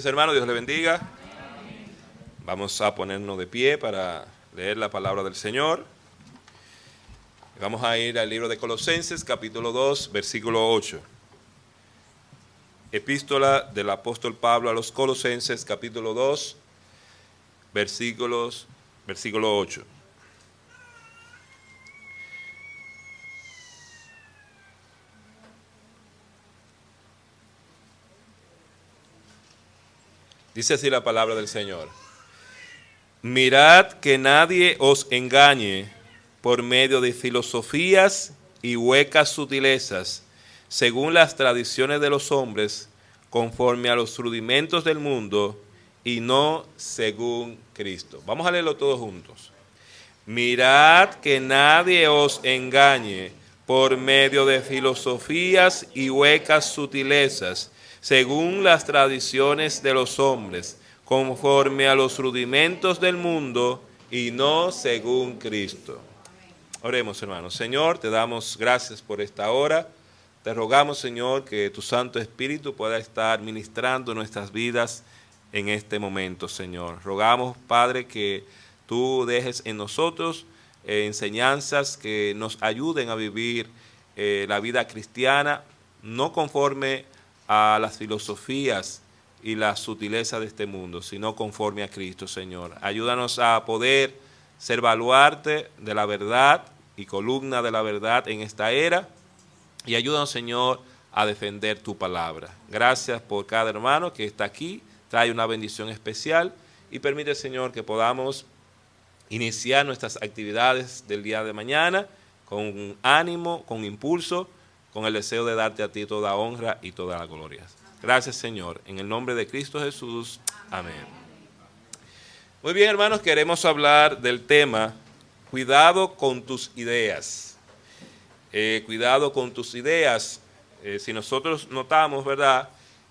noches, hermanos. Dios les bendiga. Vamos a ponernos de pie para leer la palabra del Señor. Vamos a ir al libro de Colosenses, capítulo 2, versículo 8. Epístola del apóstol Pablo a los Colosenses, capítulo 2, versículo 8. Dice así la palabra del Señor. Mirad que nadie os engañe por medio de filosofías y huecas sutilezas, según las tradiciones de los hombres, conforme a los rudimentos del mundo, y no según Cristo. Vamos a leerlo todos juntos. Mirad que nadie os engañe por medio de filosofías y huecas sutilezas, según las tradiciones de los hombres, conforme a los rudimentos del mundo y no según Cristo. Oremos, hermanos. Señor, te damos gracias por esta hora. Te rogamos, Señor, que tu Santo Espíritu pueda estar ministrando nuestras vidas en este momento, Señor. Rogamos, Padre, que tú dejes en nosotros enseñanzas que nos ayuden a vivir la vida cristiana, no conforme a las filosofías y la sutileza de este mundo, sino conforme a Cristo, Señor. Ayúdanos a poder ser baluarte de la verdad y columna de la verdad en esta era, y ayúdanos, Señor, a defender tu palabra. Gracias por cada hermano que está aquí, trae una bendición especial y permite, Señor, que podamos iniciar nuestras actividades del día de mañana con ánimo, con impulso, con el deseo de darte a ti toda honra y toda la gloria. Gracias, Señor. En el nombre de Cristo Jesús. Amén. Muy bien, hermanos, queremos hablar del tema cuidado con tus ideas. Cuidado con tus ideas. Si nosotros notamos, ¿verdad?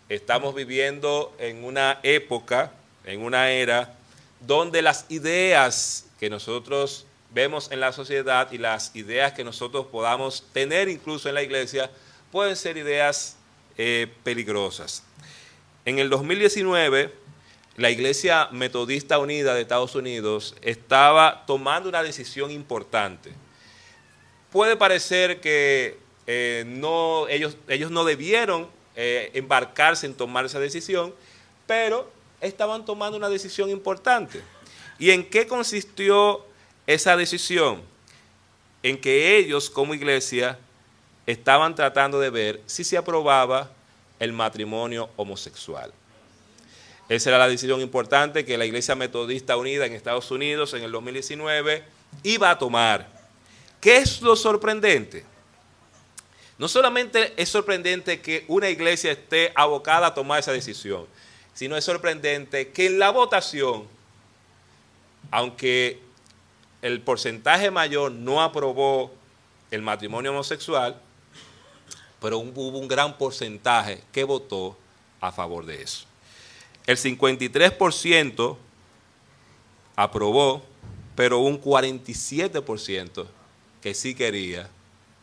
Estamos viviendo en una época, en una era, donde las ideas que nosotros vemos en la sociedad y las ideas que nosotros podamos tener incluso en la iglesia pueden ser ideas peligrosas. En el 2019, la Iglesia Metodista Unida de Estados Unidos estaba tomando una decisión importante. Puede parecer que ellos no debieron embarcarse en tomar esa decisión, pero estaban tomando una decisión importante. ¿Y en qué consistió esa decisión? En que ellos como iglesia estaban tratando de ver si se aprobaba el matrimonio homosexual. Esa era la decisión importante que la Iglesia Metodista Unida en Estados Unidos en el 2019 iba a tomar. ¿Qué es lo sorprendente? No solamente es sorprendente que una iglesia esté abocada a tomar esa decisión, sino es sorprendente que en la votación, aunque el porcentaje mayor no aprobó el matrimonio homosexual, pero hubo un gran porcentaje que votó a favor de eso. El 53% aprobó, pero un 47% que sí quería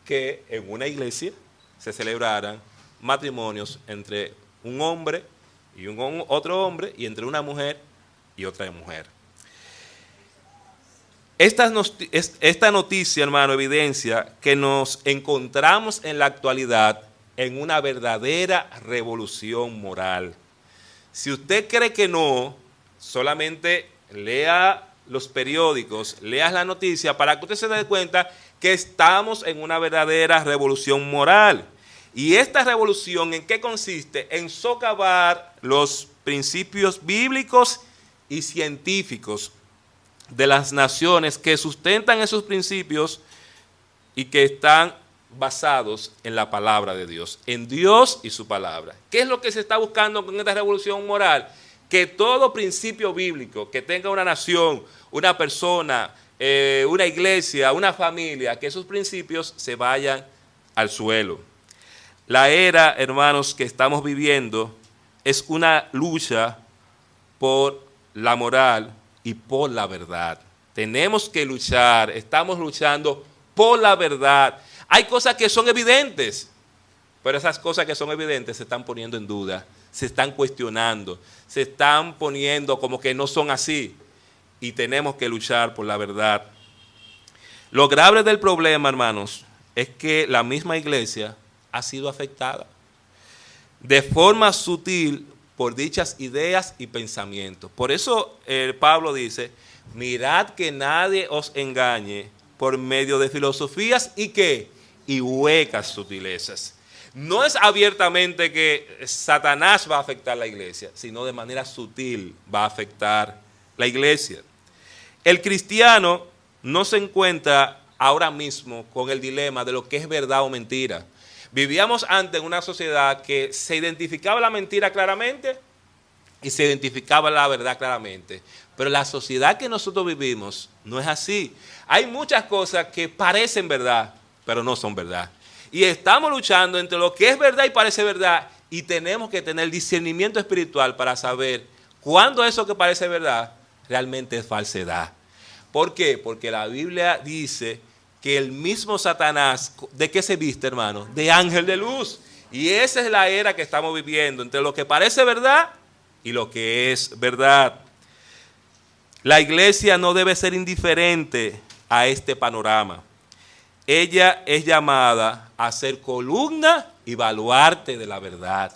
que en una iglesia se celebraran matrimonios entre un hombre y otro hombre, y entre una mujer y otra mujer. Esta noticia, hermano, evidencia que nos encontramos en la actualidad en una verdadera revolución moral. Si usted cree que no, solamente lea los periódicos, lea la noticia para que usted se dé cuenta que estamos en una verdadera revolución moral. ¿Y esta revolución en qué consiste? En socavar los principios bíblicos y científicos de las naciones que sustentan esos principios y que están basados en la palabra de Dios, en Dios y su palabra. ¿Qué es lo que se está buscando con esta revolución moral? Que todo principio bíblico que tenga una nación, una persona, una iglesia, una familia, que esos principios se vayan al suelo. La era, hermanos, que estamos viviendo es una lucha por la moral y por la verdad. Tenemos que luchar, estamos luchando por la verdad. Hay cosas que son evidentes, pero esas cosas que son evidentes se están poniendo en duda se están cuestionando, se están poniendo como que no son así. Y tenemos que luchar por la verdad. Lo grave del problema, hermanos, es que la misma iglesia ha sido afectada de forma sutil por dichas ideas y pensamientos. Por eso Pablo dice, mirad que nadie os engañe por medio de filosofías y ¿qué? Y huecas sutilezas. No es abiertamente que Satanás va a afectar la iglesia, sino de manera sutil va a afectar la iglesia. El cristiano no se encuentra ahora mismo con el dilema de lo que es verdad o mentira. Vivíamos antes en una sociedad que se identificaba la mentira claramente y se identificaba la verdad claramente. Pero la sociedad que nosotros vivimos no es así. Hay muchas cosas que parecen verdad, pero no son verdad. Y estamos luchando entre lo que es verdad y parece verdad. Y tenemos que tener discernimiento espiritual para saber cuándo eso que parece verdad realmente es falsedad. ¿Por qué? Porque la Biblia dice que el mismo Satanás, ¿de qué se viste, hermano? De ángel de luz. Y esa es la era que estamos viviendo, entre lo que parece verdad y lo que es verdad. La iglesia no debe ser indiferente a este panorama. Ella es llamada a ser columna y baluarte de la verdad.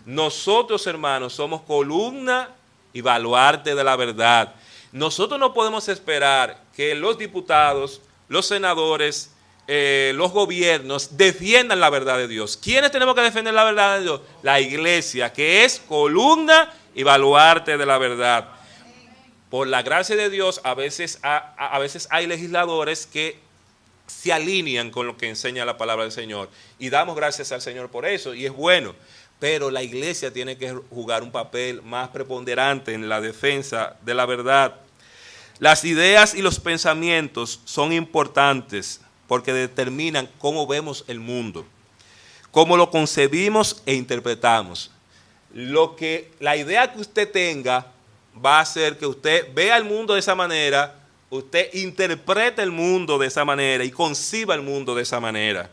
Nosotros, hermanos, somos columna y baluarte de la verdad. Nosotros no podemos esperar que los diputados, los senadores, los gobiernos defiendan la verdad de Dios. ¿Quiénes tenemos que defender la verdad de Dios? La iglesia, que es columna y baluarte de la verdad. Por la gracia de Dios, a veces hay legisladores que se alinean con lo que enseña la palabra del Señor. Y damos gracias al Señor por eso, y es bueno. Pero la iglesia tiene que jugar un papel más preponderante en la defensa de la verdad. Las ideas y los pensamientos son importantes porque determinan cómo vemos el mundo, cómo lo concebimos e interpretamos. La idea que usted tenga va a hacer que usted vea el mundo de esa manera, usted interprete el mundo de esa manera y conciba el mundo de esa manera.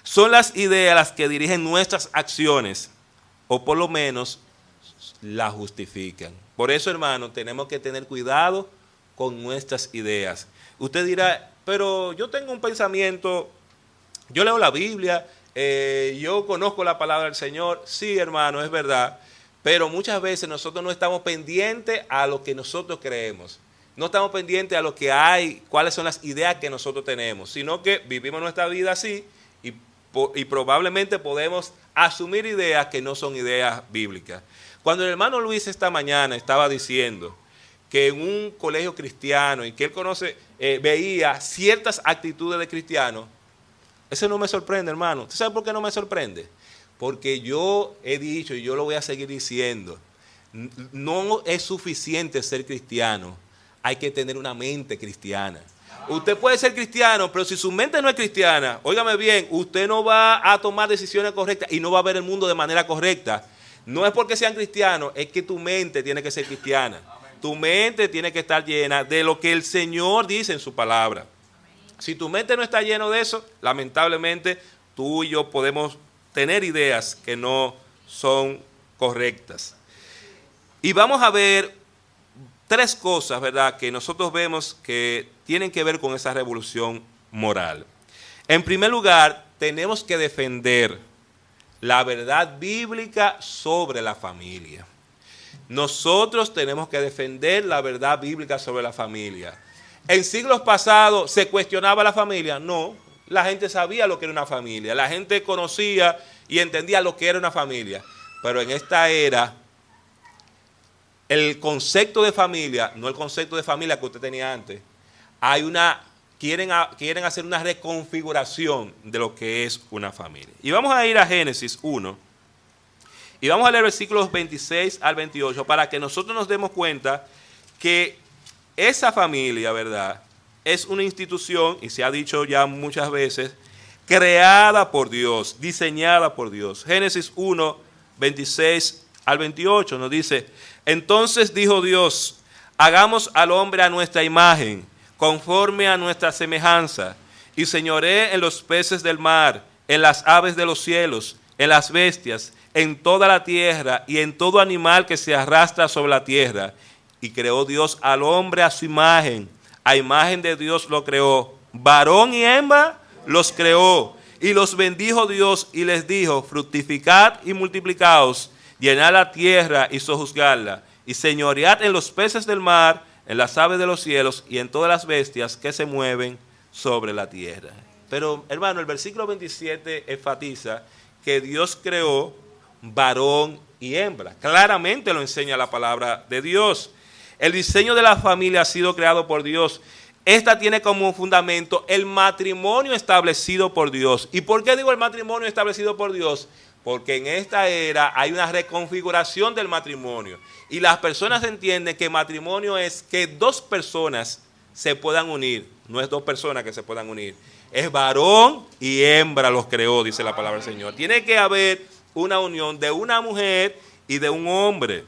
Son las ideas las que dirigen nuestras acciones, o por lo menos las justifican. Por eso, hermano, tenemos que tener cuidado con nuestras ideas. Usted dirá, pero yo tengo un pensamiento, yo leo la Biblia, yo conozco la palabra del Señor. Sí, hermano, es verdad, pero muchas veces nosotros no estamos pendientes a lo que nosotros creemos. No estamos pendientes a lo que hay, cuáles son las ideas que nosotros tenemos, sino que vivimos nuestra vida así y probablemente podemos asumir ideas que no son ideas bíblicas. Cuando el hermano Luis esta mañana estaba diciendo que en un colegio cristiano y que él veía ciertas actitudes de cristianos, eso no me sorprende, hermano. ¿Usted sabe por qué no me sorprende? Porque yo he dicho y yo lo voy a seguir diciendo, no es suficiente ser cristiano, hay que tener una mente cristiana. Usted puede ser cristiano, pero si su mente no es cristiana, óigame bien, usted no va a tomar decisiones correctas y no va a ver el mundo de manera correcta. No es porque sean cristianos, es que tu mente tiene que ser cristiana. Tu mente tiene que estar llena de lo que el Señor dice en su palabra. Si tu mente no está llena de eso, lamentablemente tú y yo podemos tener ideas que no son correctas. Y vamos a ver tres cosas, ¿verdad?, que nosotros vemos que tienen que ver con esa revolución moral. En primer lugar, tenemos que defender la verdad bíblica sobre la familia. Nosotros tenemos que defender la verdad bíblica sobre la familia. En siglos pasados, ¿se cuestionaba la familia? No, la gente sabía lo que era una familia, la gente conocía y entendía lo que era una familia. Pero en esta era, el concepto de familia, no el concepto de familia que usted tenía antes, quieren hacer una reconfiguración de lo que es una familia. Y vamos a ir a Génesis 1, y vamos a leer versículos 26 al 28, para que nosotros nos demos cuenta que esa familia, ¿verdad?, es una institución, y se ha dicho ya muchas veces, creada por Dios, diseñada por Dios. Génesis 1, 26 al 28 nos dice: entonces dijo Dios, hagamos al hombre a nuestra imagen, conforme a nuestra semejanza, y señoree en los peces del mar, en las aves de los cielos, en las bestias, en toda la tierra y en todo animal que se arrastra sobre la tierra. Y creó Dios al hombre a su imagen. A imagen de Dios lo creó. Varón y hembra los creó. Y los bendijo Dios y les dijo: fructificad y multiplicaos, llenad la tierra y sojuzgadla, y señoread en los peces del mar, en las aves de los cielos y en todas las bestias que se mueven sobre la tierra. Pero, hermano, el versículo 27 enfatiza que Dios creó varón y hembra. Claramente lo enseña la palabra de Dios. El diseño de la familia ha sido creado por Dios. Esta tiene como fundamento el matrimonio establecido por Dios. ¿Y por qué digo el matrimonio establecido por Dios? Porque en esta era hay una reconfiguración del matrimonio. Y las personas entienden que matrimonio es que dos personas se puedan unir. No es dos personas que se puedan unir. Es varón y hembra los creó, dice la palabra del Señor. Tiene que haber una unión de una mujer y de un hombre,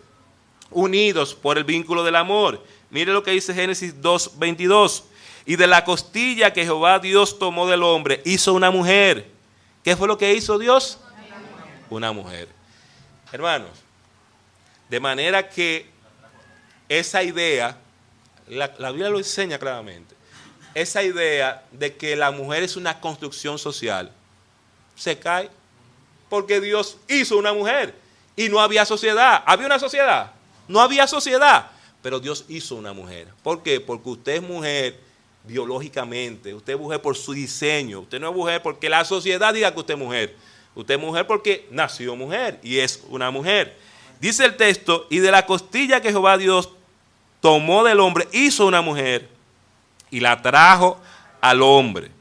unidos por el vínculo del amor. Mire lo que dice Génesis 2:22. Y de la costilla que Jehová Dios tomó del hombre, hizo una mujer. ¿Qué fue lo que hizo Dios? Una mujer. Hermanos, de manera que esa idea, la Biblia lo enseña claramente, esa idea de que la mujer es una construcción social, se cae porque Dios hizo una mujer y no había sociedad. ¿Había una sociedad? No había sociedad, pero Dios hizo una mujer. ¿Por qué? Porque usted es mujer biológicamente, usted es mujer por su diseño, usted no es mujer porque la sociedad diga que usted es mujer. Usted es mujer porque nació mujer y es una mujer. Dice el texto: y de la costilla que Jehová Dios tomó del hombre, hizo una mujer y la trajo al hombre.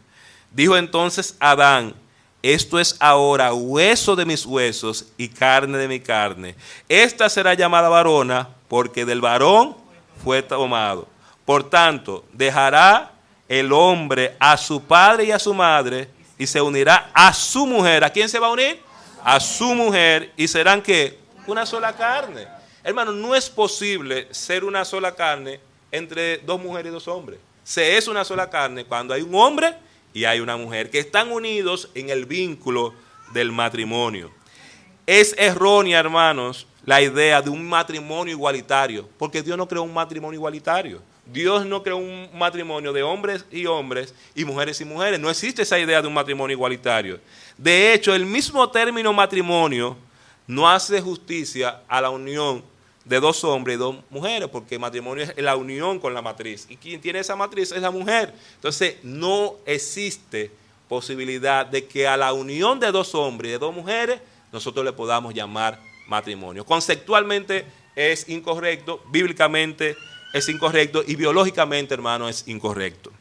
Dijo entonces Adán: esto es ahora hueso de mis huesos y carne de mi carne. Esta será llamada varona, porque del varón fue tomado. Por tanto, dejará el hombre a su padre y a su madre y se unirá a su mujer. ¿A quién se va a unir? A su mujer. ¿Y serán qué? Una sola carne. Hermano, no es posible ser una sola carne entre dos mujeres y dos hombres. Se es una sola carne cuando hay un hombre y hay una mujer que están unidos en el vínculo del matrimonio. Es errónea, hermanos, la idea de un matrimonio igualitario, porque Dios no creó un matrimonio igualitario. Dios no creó un matrimonio de hombres y mujeres y mujeres. No existe esa idea de un matrimonio igualitario. De hecho, el mismo término matrimonio no hace justicia a la unión de dos hombres y dos mujeres, porque matrimonio es la unión con la matriz. Y quien tiene esa matriz es la mujer. Entonces, no existe posibilidad de que a la unión de dos hombres y de dos mujeres nosotros le podamos llamar matrimonio. Conceptualmente es incorrecto, bíblicamente es incorrecto y biológicamente, hermano, es incorrecto.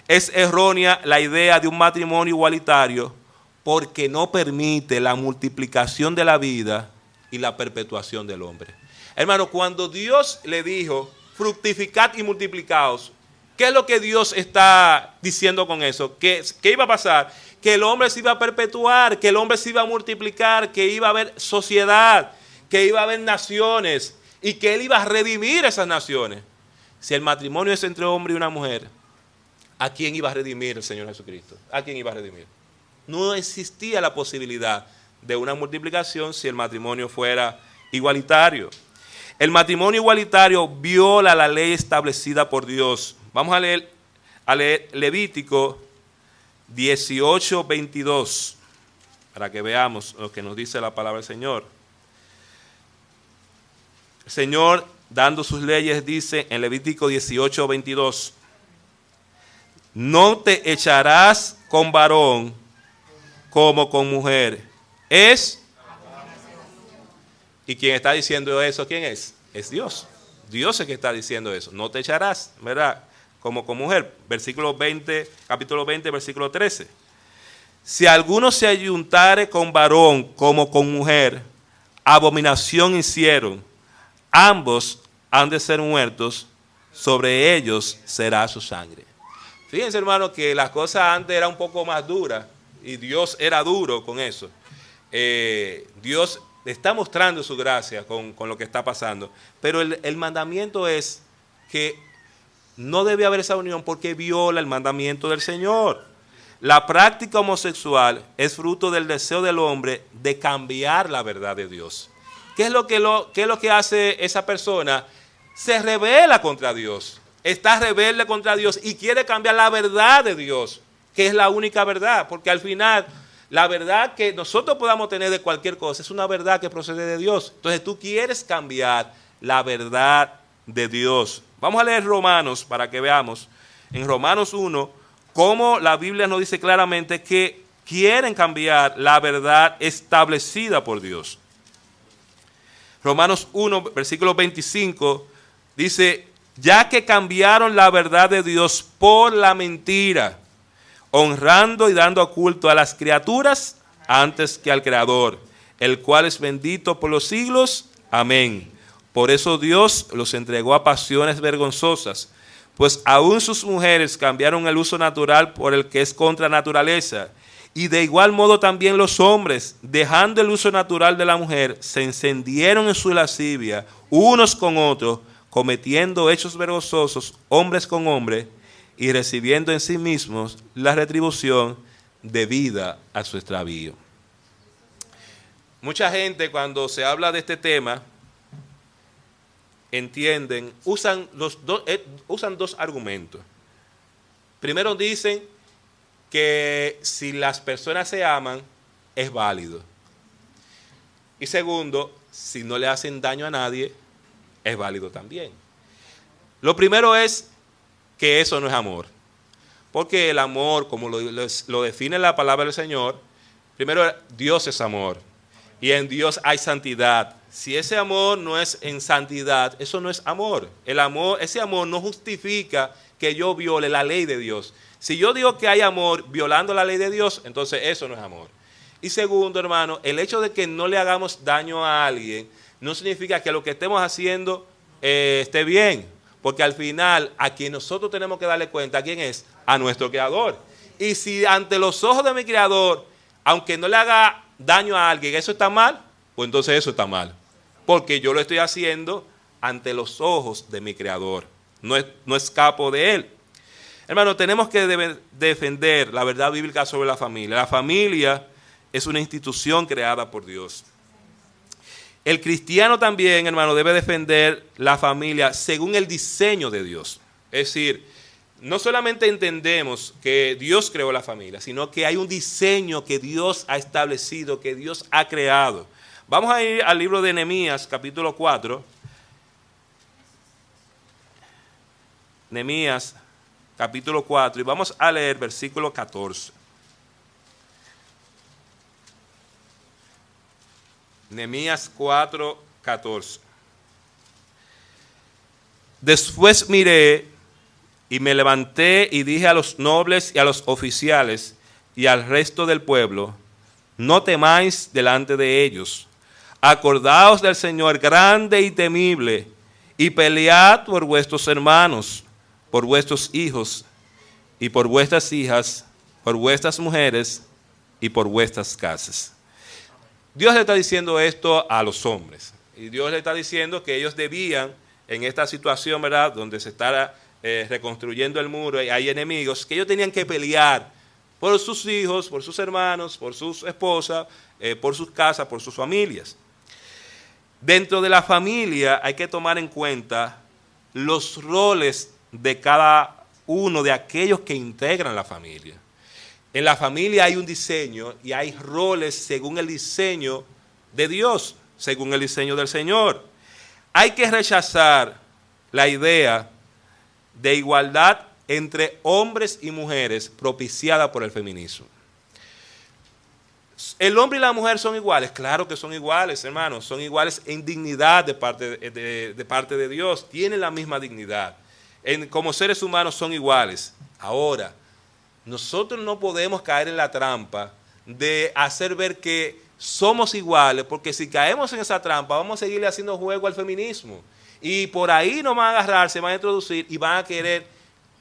Es errónea la idea de un matrimonio igualitario porque no permite la multiplicación de la vida y la perpetuación del hombre. Hermano, cuando Dios le dijo, fructificad y multiplicaos, ¿qué es lo que Dios está diciendo con eso? ¿Qué iba a pasar? Que el hombre se iba a perpetuar, que el hombre se iba a multiplicar, que iba a haber sociedad, que iba a haber naciones y que Él iba a redimir esas naciones. Si el matrimonio es entre hombre y una mujer, ¿a quién iba a redimir el Señor Jesucristo? ¿A quién iba a redimir? No existía la posibilidad de una multiplicación si el matrimonio fuera igualitario. El matrimonio igualitario viola la ley establecida por Dios. Vamos a leer Levítico 18:22 para que veamos lo que nos dice la palabra del Señor. El Señor, dando sus leyes, dice en Levítico 18:22: no te echarás con varón como con mujer. ¿Y quién está diciendo eso? ¿Quién es? Es Dios. Dios es el que está diciendo eso. No te echarás, ¿verdad? Como con mujer. Versículo 20, capítulo 20, versículo 13. Si alguno se ayuntare con varón como con mujer, abominación hicieron. Ambos han de ser muertos, sobre ellos será su sangre. Fíjense, hermano, que las cosas antes eran un poco más duras y Dios era duro con eso. Dios está mostrando su gracia con lo que está pasando. Pero el mandamiento es que no debe haber esa unión porque viola el mandamiento del Señor. La práctica homosexual es fruto del deseo del hombre de cambiar la verdad de Dios. ¿Qué es lo que hace esa persona? Se rebela contra Dios. Está rebelde contra Dios y quiere cambiar la verdad de Dios, que es la única verdad, porque al final la verdad que nosotros podamos tener de cualquier cosa es una verdad que procede de Dios. Entonces tú quieres cambiar la verdad de Dios. Vamos a leer Romanos para que veamos en Romanos 1 cómo la Biblia nos dice claramente que quieren cambiar la verdad establecida por Dios. Romanos 1, versículo 25, dice, ya que cambiaron la verdad de Dios por la mentira, honrando y dando culto a las criaturas antes que al Creador, el cual es bendito por los siglos. Amén. Por eso Dios los entregó a pasiones vergonzosas, pues aún sus mujeres cambiaron el uso natural por el que es contra naturaleza. Y de igual modo también los hombres, dejando el uso natural de la mujer, se encendieron en su lascivia unos con otros, cometiendo hechos vergonzosos hombres con hombres y recibiendo en sí mismos la retribución debida a su extravío. Mucha gente cuando se habla de este tema, usan dos argumentos. Primero dicen que si las personas se aman, es válido. Y segundo, si no le hacen daño a nadie, es válido también. Lo primero es que eso no es amor. Porque el amor, como lo define la palabra del Señor, primero Dios es amor. Y en Dios hay santidad. Si ese amor no es en santidad, eso no es amor. Ese amor no justifica que yo viole la ley de Dios. Si yo digo que hay amor violando la ley de Dios, entonces eso no es amor. Y segundo, hermano, el hecho de que no le hagamos daño a alguien no significa que lo que estemos haciendo esté bien. Porque al final, a quien nosotros tenemos que darle cuenta, ¿a quién es? A nuestro Creador. Y si ante los ojos de mi Creador, aunque no le haga daño a alguien, eso está mal, pues entonces eso está mal. Porque yo lo estoy haciendo ante los ojos de mi Creador. No escapo de Él. Hermano, tenemos que defender la verdad bíblica sobre la familia. La familia es una institución creada por Dios. El cristiano también, hermano, debe defender la familia según el diseño de Dios. Es decir, no solamente entendemos que Dios creó la familia, sino que hay un diseño que Dios ha establecido, que Dios ha creado. Vamos a ir al libro de Nehemías, capítulo 4. Nehemías, capítulo 4, y vamos a leer versículo 14. Nehemías 4, 14. Después miré y me levanté y dije a los nobles y a los oficiales y al resto del pueblo, no temáis delante de ellos. Acordaos del Señor grande y temible y pelead por vuestros hermanos, por vuestros hijos y por vuestras hijas, por vuestras mujeres y por vuestras casas. Dios le está diciendo esto a los hombres. Y Dios le está diciendo que ellos debían, en esta situación, ¿verdad?, donde se está reconstruyendo el muro y hay enemigos, que ellos tenían que pelear por sus hijos, por sus hermanos, por sus esposas, por sus casas, por sus familias. Dentro de la familia hay que tomar en cuenta los roles de cada uno de aquellos que integran la familia. En la familia hay un diseño y hay roles según el diseño de Dios, según el diseño del Señor. Hay que rechazar la idea de igualdad entre hombres y mujeres propiciada por el feminismo. ¿El hombre y la mujer son iguales? Claro que son iguales, hermanos. Son iguales en dignidad de parte de Dios. Tienen la misma dignidad. Como seres humanos son iguales. Ahora, nosotros no podemos caer en la trampa de hacer ver que somos iguales, porque si caemos en esa trampa vamos a seguirle haciendo juego al feminismo. Y por ahí nos van a agarrar, se van a introducir y van a querer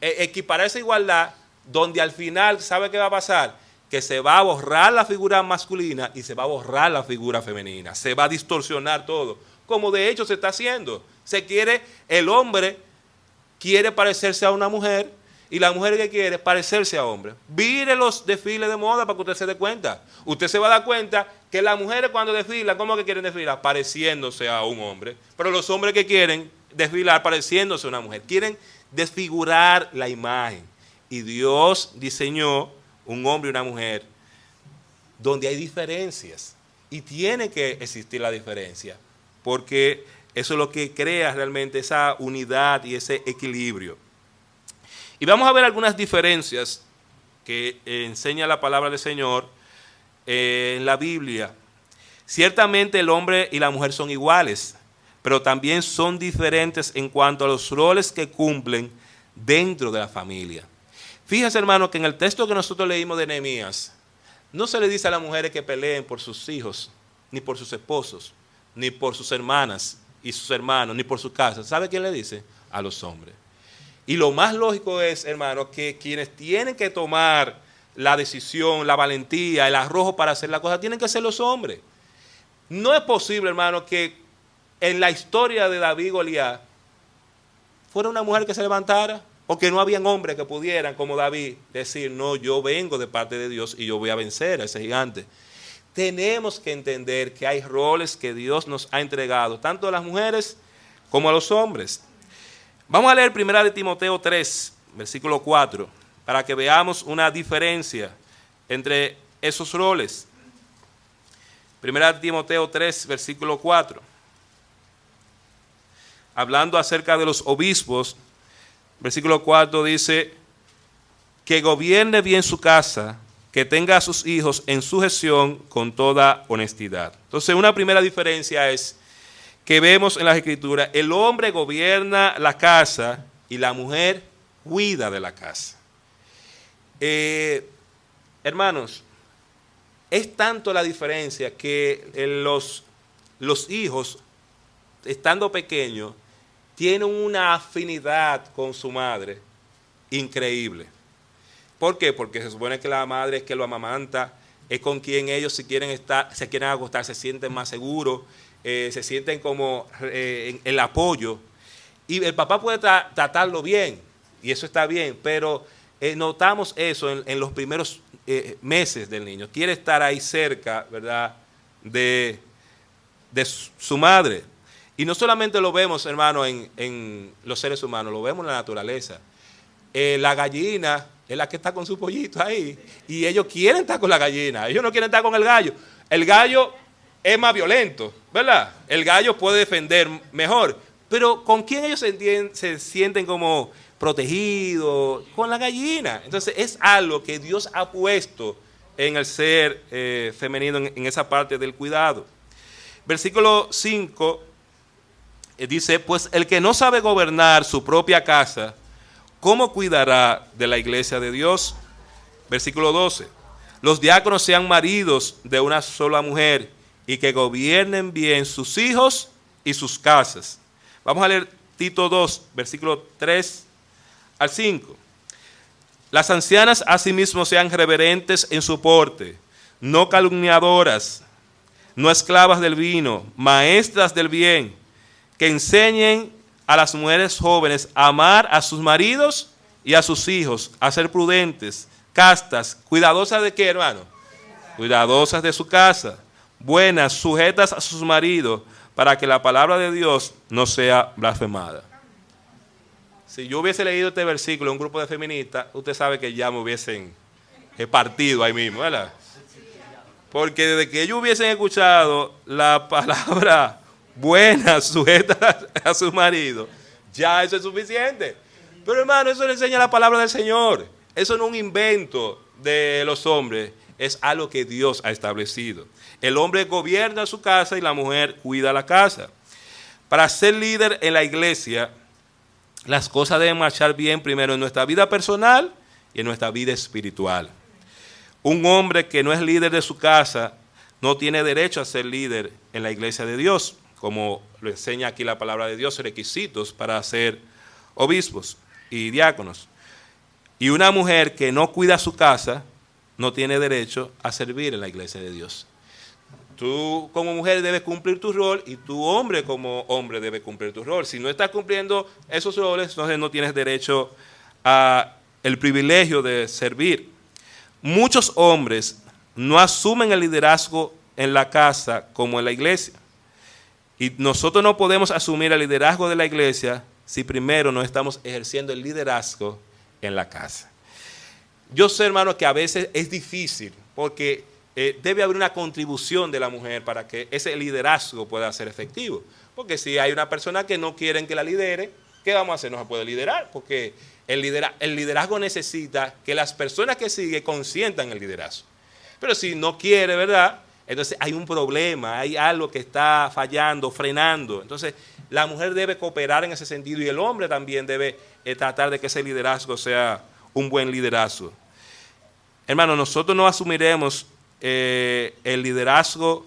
equiparar esa igualdad, donde al final, ¿sabe qué va a pasar? Que se va a borrar la figura masculina y se va a borrar la figura femenina. Se va a distorsionar todo, como de hecho se está haciendo. El hombre quiere parecerse a una mujer Y la mujer que quiere parecerse a hombre. Vire los desfiles de moda para que usted se dé cuenta. Usted se va a dar cuenta que las mujeres cuando desfilan, ¿cómo que quieren desfilar? Pareciéndose a un hombre. Pero los hombres que quieren desfilar pareciéndose a una mujer. Quieren desfigurar la imagen. Y Dios diseñó un hombre y una mujer donde hay diferencias. Y tiene que existir la diferencia. Porque eso es lo que crea realmente esa unidad y ese equilibrio. Y vamos a ver algunas diferencias que enseña la palabra del Señor en la Biblia. Ciertamente el hombre y la mujer son iguales, pero también son diferentes en cuanto a los roles que cumplen dentro de la familia. Fíjese, hermano, que en el texto que nosotros leímos de Nehemías, no se le dice a las mujeres que peleen por sus hijos, ni por sus esposos, ni por sus hermanas y sus hermanos, ni por su casa. ¿Sabe quién le dice? A los hombres. Y lo más lógico es, hermano, que quienes tienen que tomar la decisión, la valentía, el arrojo para hacer la cosa, tienen que ser los hombres. No es posible, hermano, que en la historia de David y Goliat fuera una mujer que se levantara, o que no habían hombres que pudieran, como David, decir, no, yo vengo de parte de Dios y yo voy a vencer a ese gigante. Tenemos que entender que hay roles que Dios nos ha entregado, tanto a las mujeres como a los hombres. Vamos a leer 1 Timoteo 3, versículo 4, para que veamos una diferencia entre esos roles. 1 Timoteo 3, versículo 4. Hablando acerca de los obispos, versículo 4 dice, que gobierne bien su casa, que tenga a sus hijos en sujeción con toda honestidad. Entonces, una primera diferencia es que vemos en las Escrituras, el hombre gobierna la casa y la mujer cuida de la casa. Hermanos, es tanto la diferencia que los hijos, estando pequeños, tienen una afinidad con su madre increíble. ¿Por qué? Porque se supone que la madre es que lo amamanta, es con quien ellos si quieren estar, se quieren acostar, se sienten más seguros, se sienten como en el apoyo. Y el papá puede tratarlo bien, y eso está bien, pero notamos eso en los primeros meses del niño. Quiere estar ahí cerca, ¿verdad?, de su madre. Y no solamente lo vemos, hermano, en los seres humanos, lo vemos en la naturaleza. La gallina es la que está con su pollito ahí, y ellos quieren estar con la gallina, ellos no quieren estar con el gallo. El gallo es más violento, ¿verdad? El gallo puede defender mejor, pero ¿con quién ellos se sienten como protegidos? Con la gallina. Entonces es algo que Dios ha puesto en el ser femenino, en esa parte del cuidado. Versículo 5 dice, pues el que no sabe gobernar su propia casa, ¿cómo cuidará de la iglesia de Dios? Versículo 12, los diáconos sean maridos de una sola mujer y que gobiernen bien sus hijos y sus casas. Vamos a leer Tito 2, versículo 3 al 5. Las ancianas asimismo sean reverentes en su porte, no calumniadoras, no esclavas del vino, maestras del bien, que enseñen a las mujeres jóvenes a amar a sus maridos y a sus hijos, a ser prudentes, castas, cuidadosas de qué, hermano? Cuidadosas de su casa, buenas, sujetas a sus maridos, para que la palabra de Dios no sea blasfemada. Si yo hubiese leído este versículo en un grupo de feministas, usted sabe que ya me hubiesen partido ahí mismo, ¿verdad? Porque desde que ellos hubiesen escuchado la palabra buena, sujeta a su marido, ya eso es suficiente. Pero hermano, eso le enseña la palabra del Señor. Eso no es un invento de los hombres, es algo que Dios ha establecido. El hombre gobierna su casa y la mujer cuida la casa. Para ser líder en la iglesia, las cosas deben marchar bien primero en nuestra vida personal y en nuestra vida espiritual. Un hombre que no es líder de su casa no tiene derecho a ser líder en la iglesia de Dios, como lo enseña aquí la palabra de Dios, requisitos para ser obispos y diáconos. Y una mujer que no cuida su casa no tiene derecho a servir en la iglesia de Dios. Tú como mujer debes cumplir tu rol y tu hombre como hombre debe cumplir tu rol. Si no estás cumpliendo esos roles, entonces no tienes derecho a el privilegio de servir. Muchos hombres no asumen el liderazgo en la casa como en la iglesia. Y nosotros no podemos asumir el liderazgo de la iglesia si primero no estamos ejerciendo el liderazgo en la casa. Yo sé, hermano, que a veces es difícil porque debe haber una contribución de la mujer para que ese liderazgo pueda ser efectivo. Porque si hay una persona que no quieren que la lidere, ¿qué vamos a hacer? No se puede liderar, porque el liderazgo necesita que las personas que siguen consientan el liderazgo. Pero si no quiere, ¿verdad? Entonces hay un problema, hay algo que está fallando, frenando. Entonces la mujer debe cooperar en ese sentido y el hombre también debe tratar de que ese liderazgo sea un buen liderazgo. Hermano, nosotros no asumiremos el liderazgo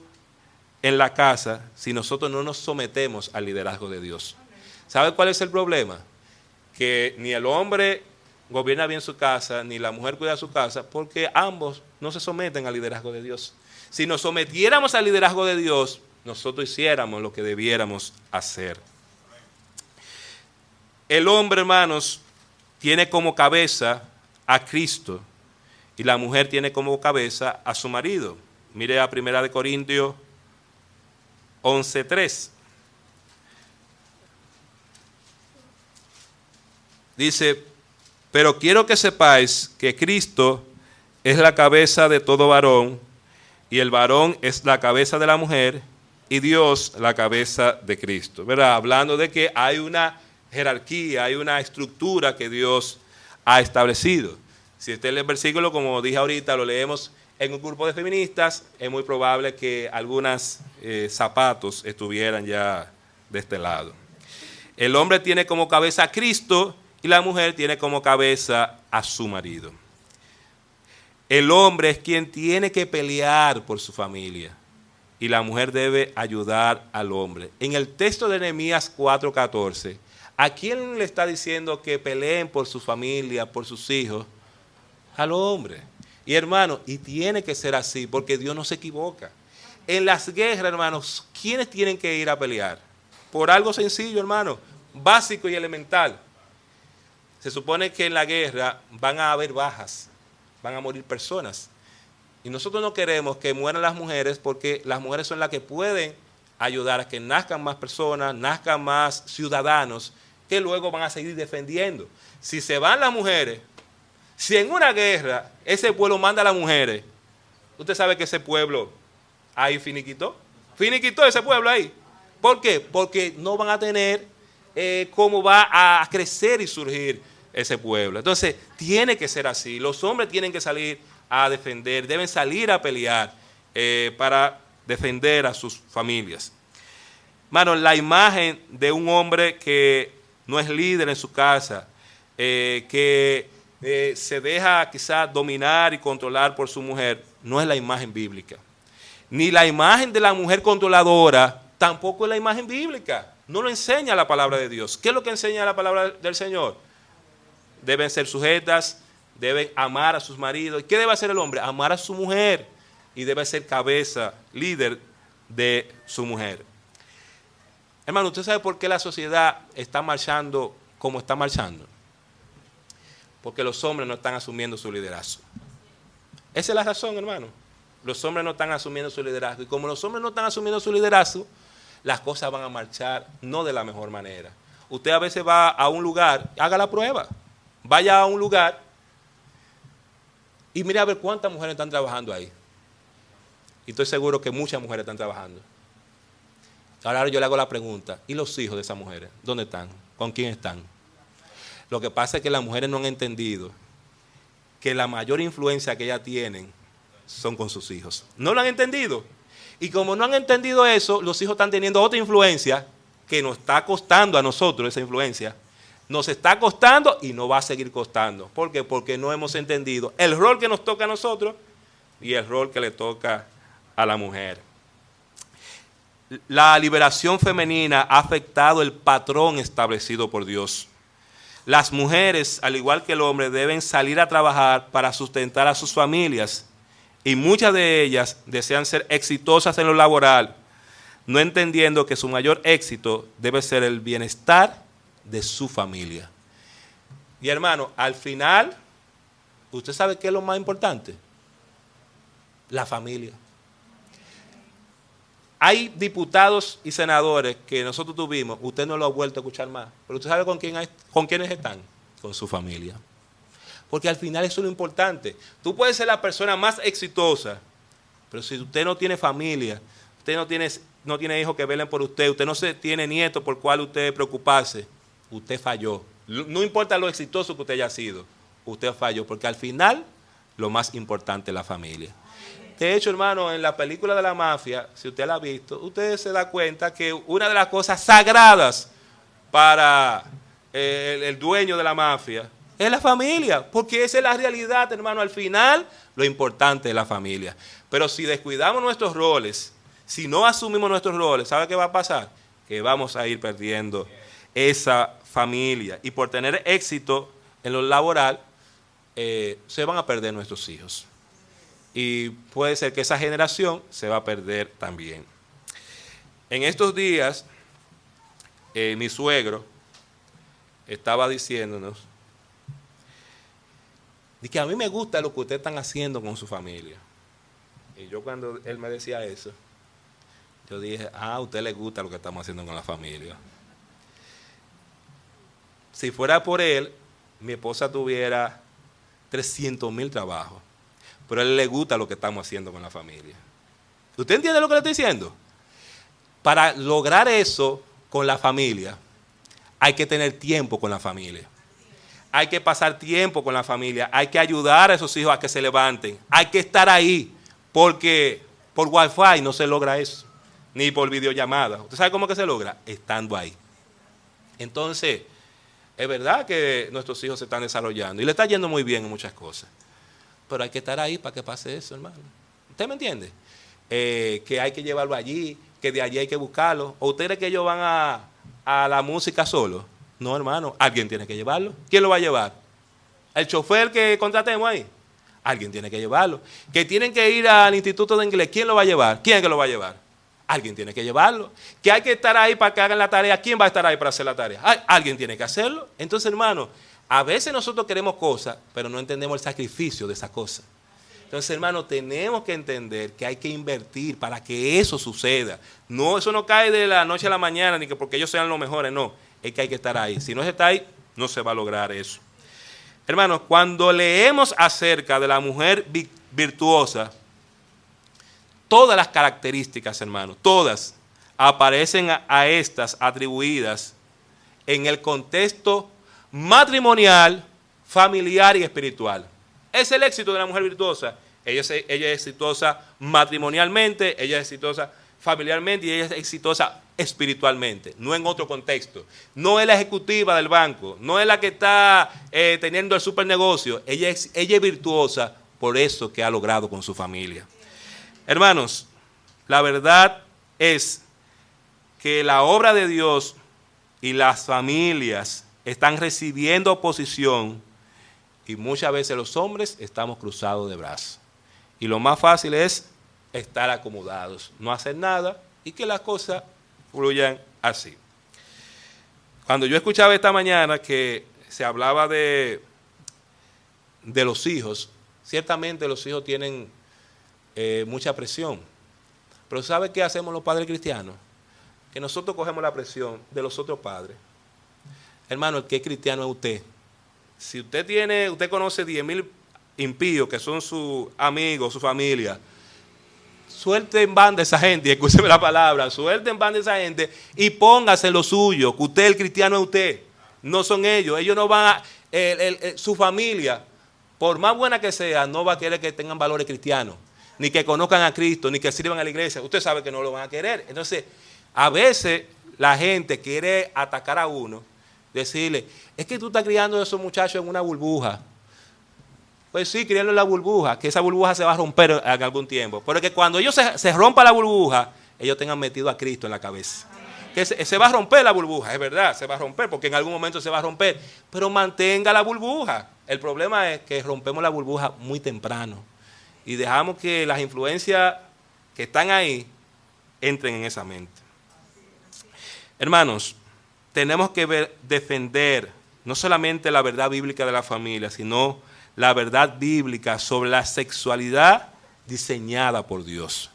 en la casa si nosotros no nos sometemos al liderazgo de Dios. ¿Sabe cuál es el problema? Que ni el hombre gobierna bien su casa, ni la mujer cuida su casa, porque ambos no se someten al liderazgo de Dios. Si nos sometiéramos al liderazgo de Dios, nosotros hiciéramos lo que debiéramos hacer. El hombre, hermanos, tiene como cabeza a Cristo y la mujer tiene como cabeza a su marido. Mire a 1 Corintios 11:3. Dice, pero quiero que sepáis que Cristo es la cabeza de todo varón, y el varón es la cabeza de la mujer, y Dios la cabeza de Cristo. ¿Verdad? Hablando de que hay una jerarquía, hay una estructura que Dios ha establecido. Si este es el versículo, como dije ahorita, lo leemos en un grupo de feministas, es muy probable que algunos zapatos estuvieran ya de este lado. El hombre tiene como cabeza a Cristo y la mujer tiene como cabeza a su marido. El hombre es quien tiene que pelear por su familia y la mujer debe ayudar al hombre. En el texto de Nehemías 4:14, ¿a quién le está diciendo que peleen por su familia, por sus hijos? Al hombre. Y hermano, y tiene que ser así porque Dios no se equivoca. En las guerras, hermanos, ¿quiénes tienen que ir a pelear? Por algo sencillo, hermano, básico y elemental. Se supone que en la guerra van a haber bajas, van a morir personas. Y nosotros no queremos que mueran las mujeres porque las mujeres son las que pueden ayudar a que nazcan más personas, nazcan más ciudadanos que luego van a seguir defendiendo. Si se van las mujeres, si en una guerra ese pueblo manda a las mujeres, usted sabe que ese pueblo ahí finiquitó ese pueblo ahí. ¿Por qué? Porque no van a tener cómo va a crecer y surgir ese pueblo. Entonces, tiene que ser así. Los hombres tienen que salir a defender, deben salir a pelear para defender a sus familias. Hermano, la imagen de un hombre que no es líder en su casa, que se deja quizás dominar y controlar por su mujer, no es la imagen bíblica. Ni la imagen de la mujer controladora tampoco es la imagen bíblica. No lo enseña la palabra de Dios. ¿Qué es lo que enseña la palabra del Señor? Deben ser sujetas, deben amar a sus maridos. ¿Y qué debe hacer el hombre? Amar a su mujer y debe ser cabeza, líder de su mujer. Hermano, ¿usted sabe por qué la sociedad está marchando como está marchando? Porque los hombres no están asumiendo su liderazgo. Esa es la razón, hermano. Los hombres no están asumiendo su liderazgo. Y como los hombres no están asumiendo su liderazgo, las cosas van a marchar no de la mejor manera. Usted a veces va a un lugar, haga la prueba. Vaya a un lugar y mire a ver cuántas mujeres están trabajando ahí. Y estoy seguro que muchas mujeres están trabajando. Ahora yo le hago la pregunta, ¿y los hijos de esas mujeres? ¿Dónde están? ¿Con quién están? Lo que pasa es que las mujeres no han entendido que la mayor influencia que ellas tienen son con sus hijos. No lo han entendido. Y como no han entendido eso, los hijos están teniendo otra influencia que nos está costando a nosotros esa influencia. Nos está costando y nos va a seguir costando. ¿Por qué? Porque no hemos entendido el rol que nos toca a nosotros y el rol que le toca a la mujer. La liberación femenina ha afectado el patrón establecido por Dios. Las mujeres, al igual que el hombre, deben salir a trabajar para sustentar a sus familias. Y muchas de ellas desean ser exitosas en lo laboral, no entendiendo que su mayor éxito debe ser el bienestar de su familia. Y hermano, al final ¿Usted sabe qué es lo más importante? La familia. Hay diputados y senadores que nosotros tuvimos, usted no lo ha vuelto a escuchar más, pero usted sabe con quiénes están, con su familia. Porque al final eso es lo importante. Tú puedes ser la persona más exitosa, pero si usted no tiene familia, usted no tiene hijos que velen por usted no tiene nietos por cual usted preocuparse, usted falló. No importa lo exitoso que usted haya sido, usted falló, porque al final lo más importante es la familia. De hecho, hermano, en la película de la mafia, si usted la ha visto, usted se da cuenta que una de las cosas sagradas para el dueño de la mafia es la familia, porque esa es la realidad, hermano. Al final, lo importante es la familia. Pero si descuidamos nuestros roles, si no asumimos nuestros roles, ¿sabe qué va a pasar? Que vamos a ir perdiendo esa familia. Y por tener éxito en lo laboral, se van a perder nuestros hijos. Y puede ser que esa generación se va a perder también. En estos días, mi suegro estaba diciéndonos de que a mí me gusta lo que ustedes están haciendo con su familia. Y yo cuando él me decía eso, yo dije, a usted le gusta lo que estamos haciendo con la familia. Si fuera por él, mi esposa tuviera 300,000 trabajos. Pero a él le gusta lo que estamos haciendo con la familia. ¿Usted entiende lo que le estoy diciendo? Para lograr eso con la familia, hay que tener tiempo con la familia. Hay que pasar tiempo con la familia. Hay que ayudar a esos hijos a que se levanten. Hay que estar ahí, porque por Wi-Fi no se logra eso, ni por videollamada. ¿Usted sabe cómo que se logra? Estando ahí. Entonces, es verdad que nuestros hijos se están desarrollando y le está yendo muy bien en muchas cosas. Pero hay que estar ahí para que pase eso, hermano. ¿Usted me entiende? Que hay que llevarlo allí, que de allí hay que buscarlo. ¿O usted cree que ellos van a la música solo? No, hermano, alguien tiene que llevarlo. ¿Quién lo va a llevar? ¿El chofer que contratemos ahí? Alguien tiene que llevarlo. ¿Que tienen que ir al instituto de inglés? ¿Quién lo va a llevar? ¿Quién es que lo va a llevar? Alguien tiene que llevarlo. ¿Que hay que estar ahí para que hagan la tarea? ¿Quién va a estar ahí para hacer la tarea? Alguien tiene que hacerlo. Entonces, hermano, a veces nosotros queremos cosas, pero no entendemos el sacrificio de esas cosas. Entonces, hermano, tenemos que entender que hay que invertir para que eso suceda. No, eso no cae de la noche a la mañana, ni que porque ellos sean los mejores, no. Es que hay que estar ahí. Si no se está ahí, no se va a lograr eso. Hermanos, cuando leemos acerca de la mujer virtuosa, todas las características, hermanos, todas aparecen a estas atribuidas en el contexto matrimonial, familiar y espiritual. Es el éxito de la mujer virtuosa. Ella es exitosa matrimonialmente, ella es exitosa familiarmente y ella es exitosa espiritualmente, no en otro contexto. No es la ejecutiva del banco, no es la que está teniendo el supernegocio. Ella es virtuosa por eso que ha logrado con su familia. Hermanos, la verdad es que la obra de Dios y las familias están recibiendo oposición y muchas veces los hombres estamos cruzados de brazos. Y lo más fácil es estar acomodados, no hacer nada y que las cosas fluyan así. Cuando yo escuchaba esta mañana que se hablaba de los hijos, ciertamente los hijos tienen mucha presión. Pero ¿sabe qué hacemos los padres cristianos? Que nosotros cogemos la presión de los otros padres. Hermano, el que es cristiano es usted. Si usted conoce 10,000 impíos que son sus amigos, su familia, suelte en banda a esa gente, y escúcheme la palabra, suelte en banda a esa gente y póngase lo suyo, que usted, el cristiano, es usted. No son ellos. Ellos no van a... su familia, por más buena que sea, no va a querer que tengan valores cristianos, ni que conozcan a Cristo, ni que sirvan a la iglesia. Usted sabe que no lo van a querer. Entonces, a veces la gente quiere atacar a uno, decirle, es que tú estás criando a esos muchachos en una burbuja. Pues sí, criarlo en la burbuja, que esa burbuja se va a romper en algún tiempo. Pero que cuando ellos se rompa la burbuja, ellos tengan metido a Cristo en la cabeza. Que se va a romper la burbuja, es verdad, se va a romper, porque en algún momento se va a romper. Pero mantenga la burbuja. El problema es que rompemos la burbuja muy temprano y dejamos que las influencias que están ahí entren en esa mente. Hermanos, tenemos que defender no solamente la verdad bíblica de la familia, sino la verdad bíblica sobre la sexualidad diseñada por Dios.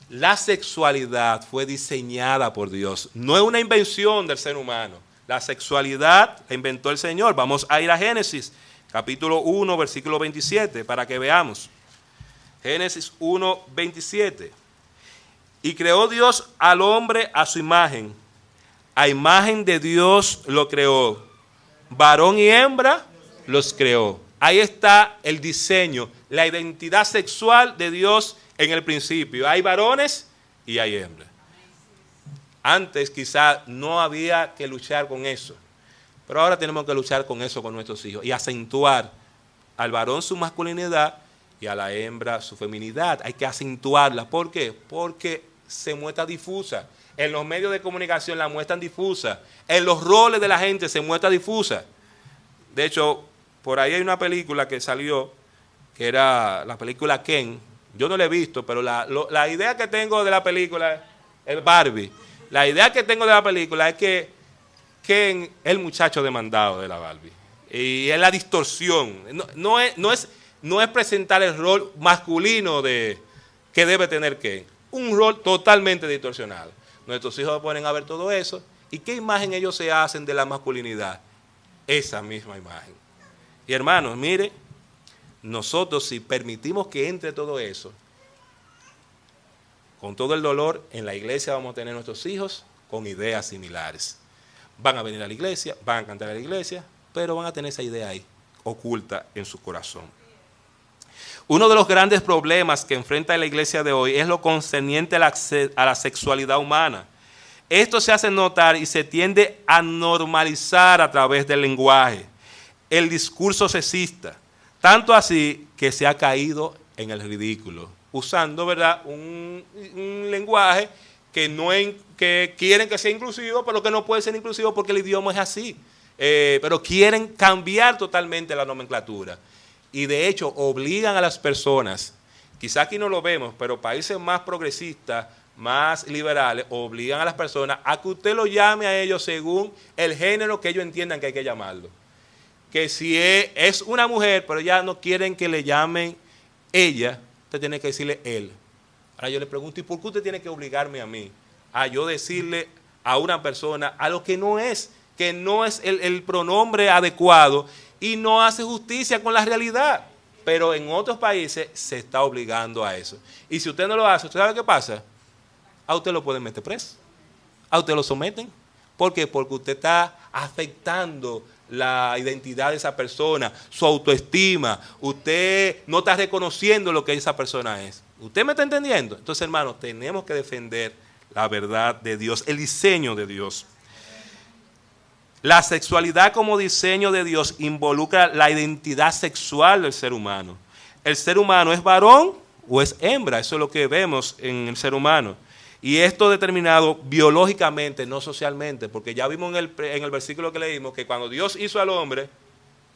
La sexualidad fue diseñada por Dios, no es una invención del ser humano. La sexualidad la inventó el Señor. Vamos a ir a Génesis, capítulo 1, versículo 27, para que veamos. Génesis 1, 27. Y creó Dios al hombre a su imagen. A imagen de Dios lo creó. Varón y hembra los creó. Ahí está el diseño, la identidad sexual de Dios en el principio. Hay varones y hay hembras. Antes quizás no había que luchar con eso, pero ahora tenemos que luchar con eso con nuestros hijos y acentuar al varón su masculinidad y a la hembra su feminidad. Hay que acentuarla. ¿Por qué? Porque se muestra difusa. En los medios de comunicación la muestran difusa. En los roles de la gente se muestra difusa. De hecho, por ahí hay una película que salió, que era la película Ken. Yo no la he visto, pero la idea que tengo de la película es Barbie. La idea que tengo de la película es que Ken es el muchacho demandado de la Barbie. Y es la distorsión. No es presentar el rol masculino que debe tener Ken. Un rol totalmente distorsionado. Nuestros hijos ponen a ver todo eso. ¿Y qué imagen ellos se hacen de la masculinidad? Esa misma imagen. Y hermanos, mire, nosotros si permitimos que entre todo eso, con todo el dolor, en la iglesia vamos a tener nuestros hijos con ideas similares. Van a venir a la iglesia, van a cantar a la iglesia, pero van a tener esa idea ahí, oculta en su corazón. Uno de los grandes problemas que enfrenta la iglesia de hoy es lo concerniente a la sexualidad humana. Esto se hace notar y se tiende a normalizar a través del lenguaje, el discurso sexista, tanto así que se ha caído en el ridículo, usando, ¿verdad?, un lenguaje que quieren que sea inclusivo, pero que no puede ser inclusivo porque el idioma es así. Pero quieren cambiar totalmente la nomenclatura. Y de hecho obligan a las personas, quizá aquí no lo vemos, pero países más progresistas, más liberales, obligan a las personas a que usted lo llame a ellos según el género que ellos entiendan que hay que llamarlo. Que si es una mujer, pero ya no quieren que le llamen ella, usted tiene que decirle él. Ahora yo le pregunto, ¿y por qué usted tiene que obligarme a mí a yo decirle a una persona a lo que no es el pronombre adecuado y no hace justicia con la realidad? Pero en otros países se está obligando a eso. Y si usted no lo hace, ¿usted sabe qué pasa? A usted lo pueden meter preso. A usted lo someten. ¿Por qué? Porque usted está afectando la identidad de esa persona, su autoestima. Usted no está reconociendo lo que esa persona es. ¿Usted me está entendiendo? Entonces, hermanos, tenemos que defender la verdad de Dios, el diseño de Dios. La sexualidad como diseño de Dios involucra la identidad sexual del ser humano. ¿El ser humano es varón o es hembra? Eso es lo que vemos en el ser humano. Y esto determinado biológicamente, no socialmente, porque ya vimos en el versículo que leímos que cuando Dios hizo al hombre,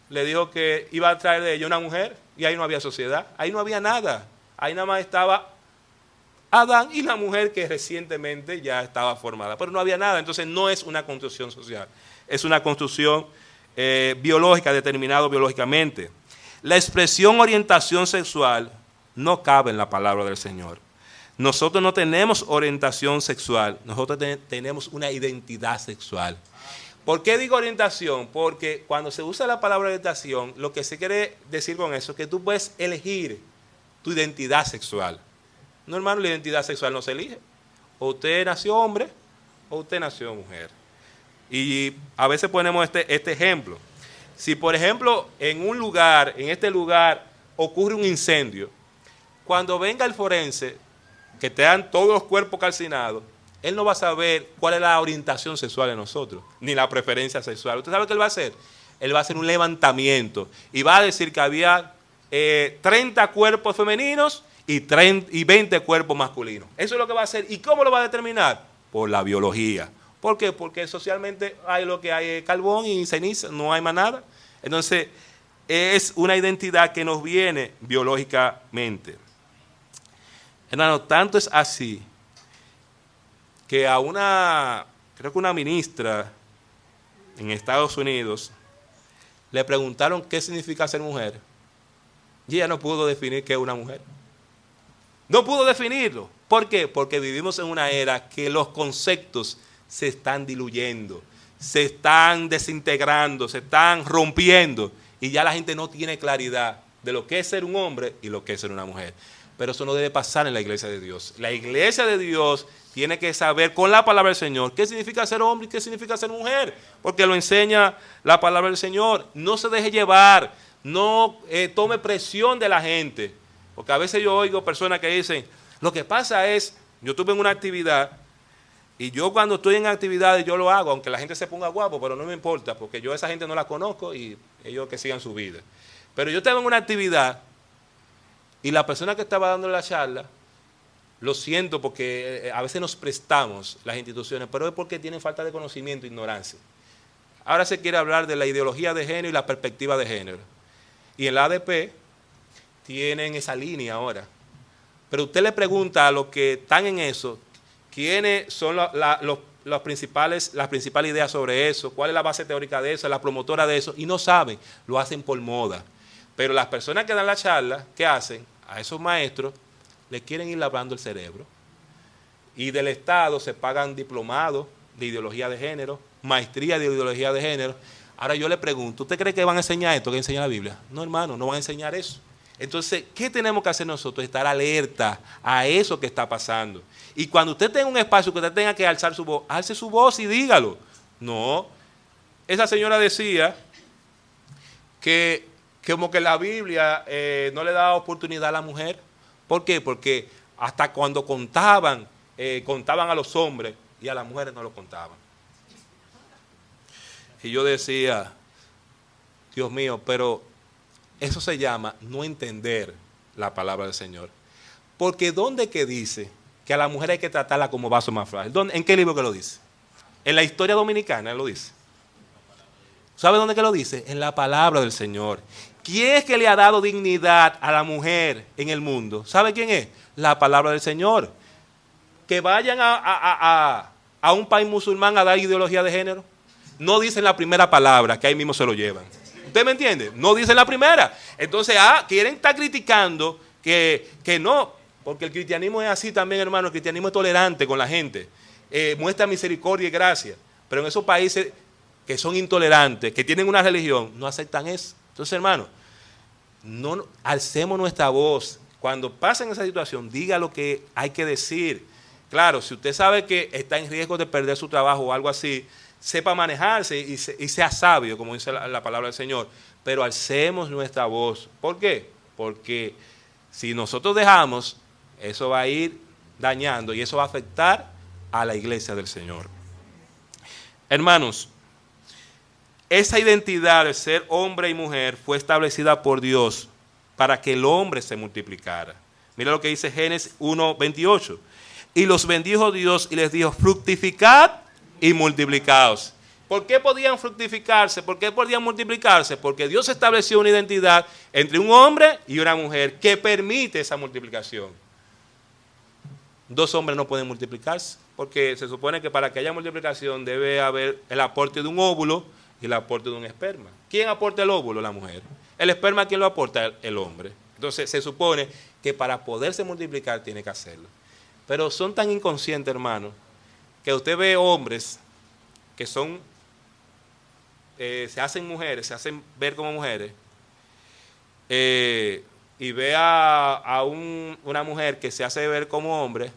le dijo que iba a traer de ella una mujer, y ahí no había sociedad, ahí no había nada. Ahí nada más estaba Adán y la mujer que recientemente ya estaba formada, pero no había nada. Entonces no es una construcción social, es una construcción biológica, determinado biológicamente. La expresión orientación sexual no cabe en la palabra del Señor. Nosotros no tenemos orientación sexual, nosotros tenemos una identidad sexual. ¿Por qué digo orientación? Porque cuando se usa la palabra orientación, lo que se quiere decir con eso es que tú puedes elegir tu identidad sexual. No, hermano, la identidad sexual no se elige. O usted nació hombre o usted nació mujer. Y a veces ponemos este ejemplo. Si, por ejemplo, en este lugar ocurre un incendio, cuando venga el forense, que te dan todos los cuerpos calcinados, él no va a saber cuál es la orientación sexual de nosotros, ni la preferencia sexual. ¿Usted sabe qué él va a hacer? Él va a hacer un levantamiento y va a decir que había 30 cuerpos femeninos y 20 cuerpos masculinos. Eso es lo que va a hacer. ¿Y cómo lo va a determinar? Por la biología. ¿Por qué? Porque socialmente hay lo que hay carbón y ceniza, no hay más nada. Entonces, es una identidad que nos viene biológicamente. Hermano, tanto es así que creo que una ministra en Estados Unidos le preguntaron qué significa ser mujer Y ella no pudo definir qué es una mujer. No pudo definirlo. ¿Por qué? Porque vivimos en una era que los conceptos se están diluyendo, se están desintegrando, se están rompiendo y ya la gente no tiene claridad de lo que es ser un hombre y lo que es ser una mujer. Pero eso no debe pasar en la iglesia de Dios. La iglesia de Dios tiene que saber con la palabra del Señor qué significa ser hombre y qué significa ser mujer, porque lo enseña la palabra del Señor. No se deje llevar, no tome presión de la gente, porque a veces yo oigo personas que dicen, lo que pasa es, yo estuve en una actividad y yo cuando estoy en actividades yo lo hago, aunque la gente se ponga guapo, pero no me importa, porque yo a esa gente no la conozco y ellos que sigan su vida. Pero yo estaba en una actividad y la persona que estaba dando la charla, lo siento porque a veces nos prestamos las instituciones, pero es porque tienen falta de conocimiento e ignorancia. Ahora se quiere hablar de la ideología de género y la perspectiva de género. Y en la ADP tienen esa línea ahora. Pero usted le pregunta a los que están en eso, quiénes son las principales ideas sobre eso, cuál es la base teórica de eso, la promotora de eso, y no saben, lo hacen por moda. Pero las personas que dan la charla, ¿qué hacen? A esos maestros le quieren ir lavando el cerebro. Y del Estado se pagan diplomados de ideología de género, maestría de ideología de género. Ahora yo le pregunto, ¿usted cree que van a enseñar esto que enseña la Biblia? No, hermano, no van a enseñar eso. Entonces, ¿qué tenemos que hacer nosotros? Estar alerta a eso que está pasando. Y cuando usted tenga un espacio que usted tenga que alzar su voz, alce su voz y dígalo. No, esa señora decía que como que la Biblia no le daba oportunidad a la mujer. ¿Por qué? Porque hasta cuando contaban a los hombres y a las mujeres no lo contaban. Y yo decía, Dios mío, pero eso se llama no entender la palabra del Señor. Porque ¿dónde que dice que a la mujer hay que tratarla como vaso más frágil? ¿En qué libro que lo dice? En la historia dominicana lo dice. ¿Sabe dónde que lo dice? En la palabra del Señor. ¿Quién es que le ha dado dignidad a la mujer en el mundo? ¿Sabe quién es? La palabra del Señor. Que vayan a un país musulmán a dar ideología de género. No dicen la primera palabra, que ahí mismo se lo llevan. ¿Usted me entiende? No dicen la primera. Entonces, quieren estar criticando que no, porque el cristianismo es así también, hermano. El cristianismo es tolerante con la gente. Muestra misericordia y gracia. Pero en esos países que son intolerantes, que tienen una religión, no aceptan eso. Entonces, hermano, no alcemos nuestra voz. Cuando pasen esa situación, diga lo que hay que decir. Claro, si usted sabe que está en riesgo de perder su trabajo o algo así, sepa manejarse y sea sabio, como dice la palabra del Señor. Pero alcemos nuestra voz. ¿Por qué? Porque si nosotros dejamos, eso va a ir dañando y eso va a afectar a la iglesia del Señor. Hermanos, esa identidad de ser hombre y mujer fue establecida por Dios para que el hombre se multiplicara. Mira lo que dice Génesis 1:28. Y los bendijo Dios y les dijo, fructificad y multiplicaos. ¿Por qué podían fructificarse? ¿Por qué podían multiplicarse? Porque Dios estableció una identidad entre un hombre y una mujer que permite esa multiplicación. Dos hombres no pueden multiplicarse, porque se supone que para que haya multiplicación debe haber el aporte de un óvulo y el aporte de un esperma. ¿Quién aporta el óvulo? La mujer. ¿El esperma quién lo aporta? El hombre. Entonces se supone que para poderse multiplicar tiene que hacerlo. Pero son tan inconscientes, hermano, que usted ve hombres que son, se hacen mujeres, se hacen ver como mujeres, y ve a una mujer que se hace ver como hombre,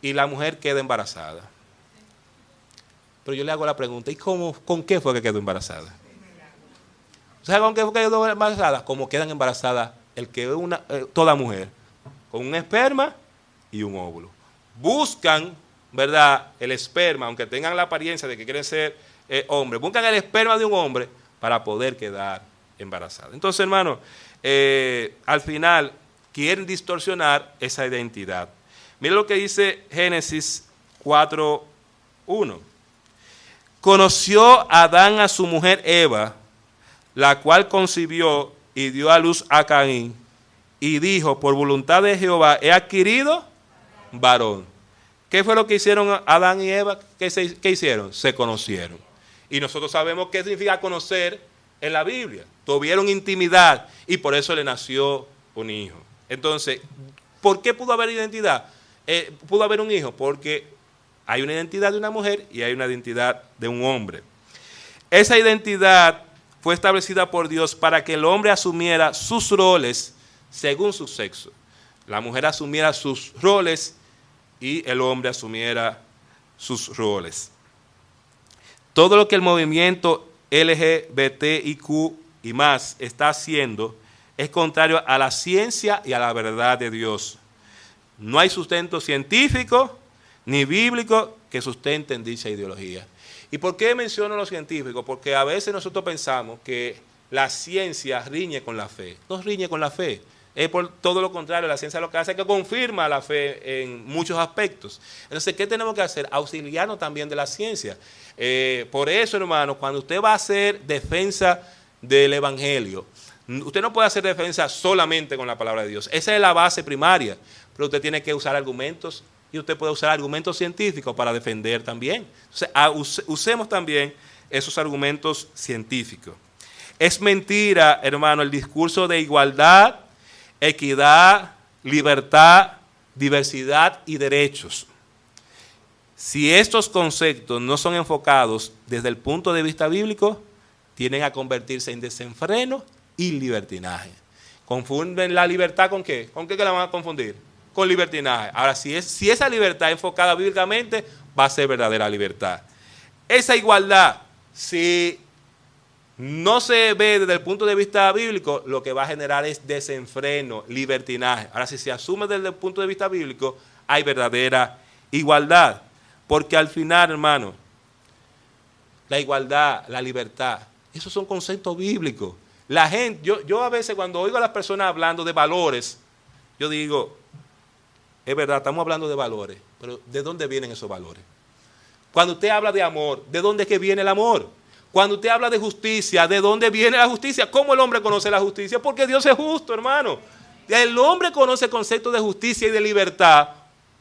y la mujer queda embarazada. Pero yo le hago la pregunta, ¿y con qué fue que quedó embarazada? ¿Sabe con qué fue que quedó embarazada? Como quedan embarazadas toda mujer, con un esperma y un óvulo. Buscan, ¿verdad?, el esperma, aunque tengan la apariencia de que quieren ser hombres, buscan el esperma de un hombre para poder quedar embarazadas. Entonces, hermano, al final quieren distorsionar esa identidad. Mira lo que dice Génesis 4:1. Conoció Adán a su mujer Eva, la cual concibió y dio a luz a Caín, y dijo, por voluntad de Jehová he adquirido varón. ¿Qué fue lo que hicieron Adán y Eva? ¿Qué hicieron? Se conocieron. Y nosotros sabemos qué significa conocer en la Biblia. Tuvieron intimidad. y por eso le nació un hijo. Entonces, ¿por qué pudo haber identidad? Pudo haber un hijo porque hay una identidad de una mujer y hay una identidad de un hombre. Esa identidad fue establecida por Dios para que el hombre asumiera sus roles según su sexo. La mujer asumiera sus roles y el hombre asumiera sus roles. Todo lo que el movimiento LGBTIQ y más está haciendo es contrario a la ciencia y a la verdad de Dios. No hay sustento científico ni bíblico que sustenten dicha ideología. ¿Y por qué menciono lo científico? Porque a veces nosotros pensamos que la ciencia riñe con la fe. No riñe con la fe. Es por todo lo contrario, la ciencia lo que hace es que confirma la fe en muchos aspectos. Entonces, ¿qué tenemos que hacer? Auxiliarnos también de la ciencia. Por eso, hermano, cuando usted va a hacer defensa del Evangelio, usted no puede hacer defensa solamente con la palabra de Dios. Esa es la base primaria, pero usted tiene que usar argumentos y usted puede usar argumentos científicos para defender también. Entonces, usemos también esos argumentos científicos. Es mentira, hermano, el discurso de igualdad, equidad, libertad, diversidad y derechos. Si estos conceptos no son enfocados desde el punto de vista bíblico, tienden a convertirse en desenfreno y libertinaje. ¿Confunden la libertad con qué? ¿Con qué la van a confundir? Con libertinaje. Ahora, si esa libertad es enfocada bíblicamente, va a ser verdadera libertad. Esa igualdad, si no se ve desde el punto de vista bíblico, lo que va a generar es desenfreno, libertinaje. Ahora, si se asume desde el punto de vista bíblico, hay verdadera igualdad. Porque al final, hermano, la igualdad, la libertad, esos son conceptos bíblicos. La gente, yo a veces cuando oigo a las personas hablando de valores, yo digo, es verdad, estamos hablando de valores, pero ¿de dónde vienen esos valores? Cuando usted habla de amor, ¿de dónde es que viene el amor? Cuando usted habla de justicia, ¿de dónde viene la justicia? ¿Cómo el hombre conoce la justicia? Porque Dios es justo, hermano. El hombre conoce el concepto de justicia y de libertad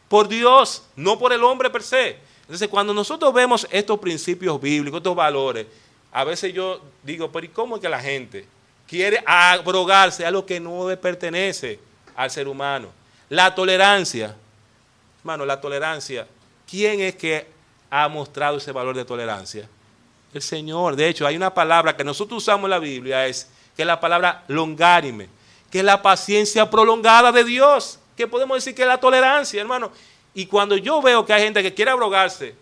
por Dios, no por el hombre per se. Entonces, cuando nosotros vemos estos principios bíblicos, estos valores, a veces yo digo, pero ¿y cómo es que la gente quiere abrogarse a lo que no le pertenece al ser humano? La tolerancia, hermano, la tolerancia, ¿quién es que ha mostrado ese valor de tolerancia? El Señor. De hecho, hay una palabra que nosotros usamos en la Biblia, que es la palabra longánime, que es la paciencia prolongada de Dios, que podemos decir que es la tolerancia, hermano. Y cuando yo veo que hay gente que quiere abrogarse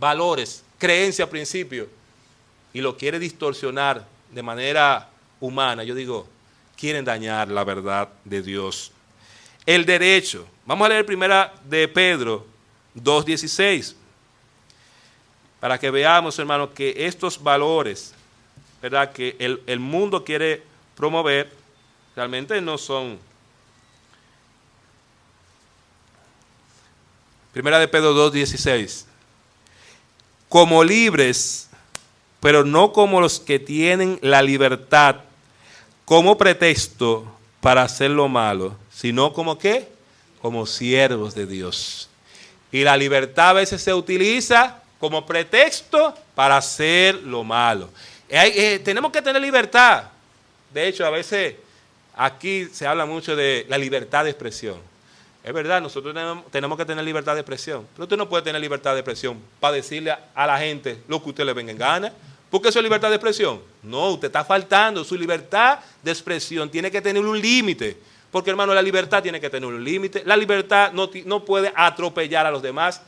valores, creencias, principios, y lo quiere distorsionar de manera humana, yo digo, quieren dañar la verdad de Dios. El derecho. Vamos a leer primera de Pedro 2:16. Para que veamos, hermanos, que estos valores, ¿verdad?, que el mundo quiere promover, realmente no son. Primera de Pedro 2:16. Como libres, pero no como los que tienen la libertad como pretexto para hacer lo malo, sino como ¿qué? Como siervos de Dios. Y la libertad a veces se utiliza como pretexto para hacer lo malo. Tenemos que tener libertad. De hecho, a veces aquí se habla mucho de la libertad de expresión. Es verdad, nosotros tenemos que tener libertad de expresión. Pero usted no puede tener libertad de expresión para decirle a la gente lo que usted le venga en gana. ¿Por qué eso es libertad de expresión? No, usted está faltando. Su libertad de expresión tiene que tener un límite. Porque, hermano, la libertad tiene que tener un límite. La libertad no puede atropellar a los demás.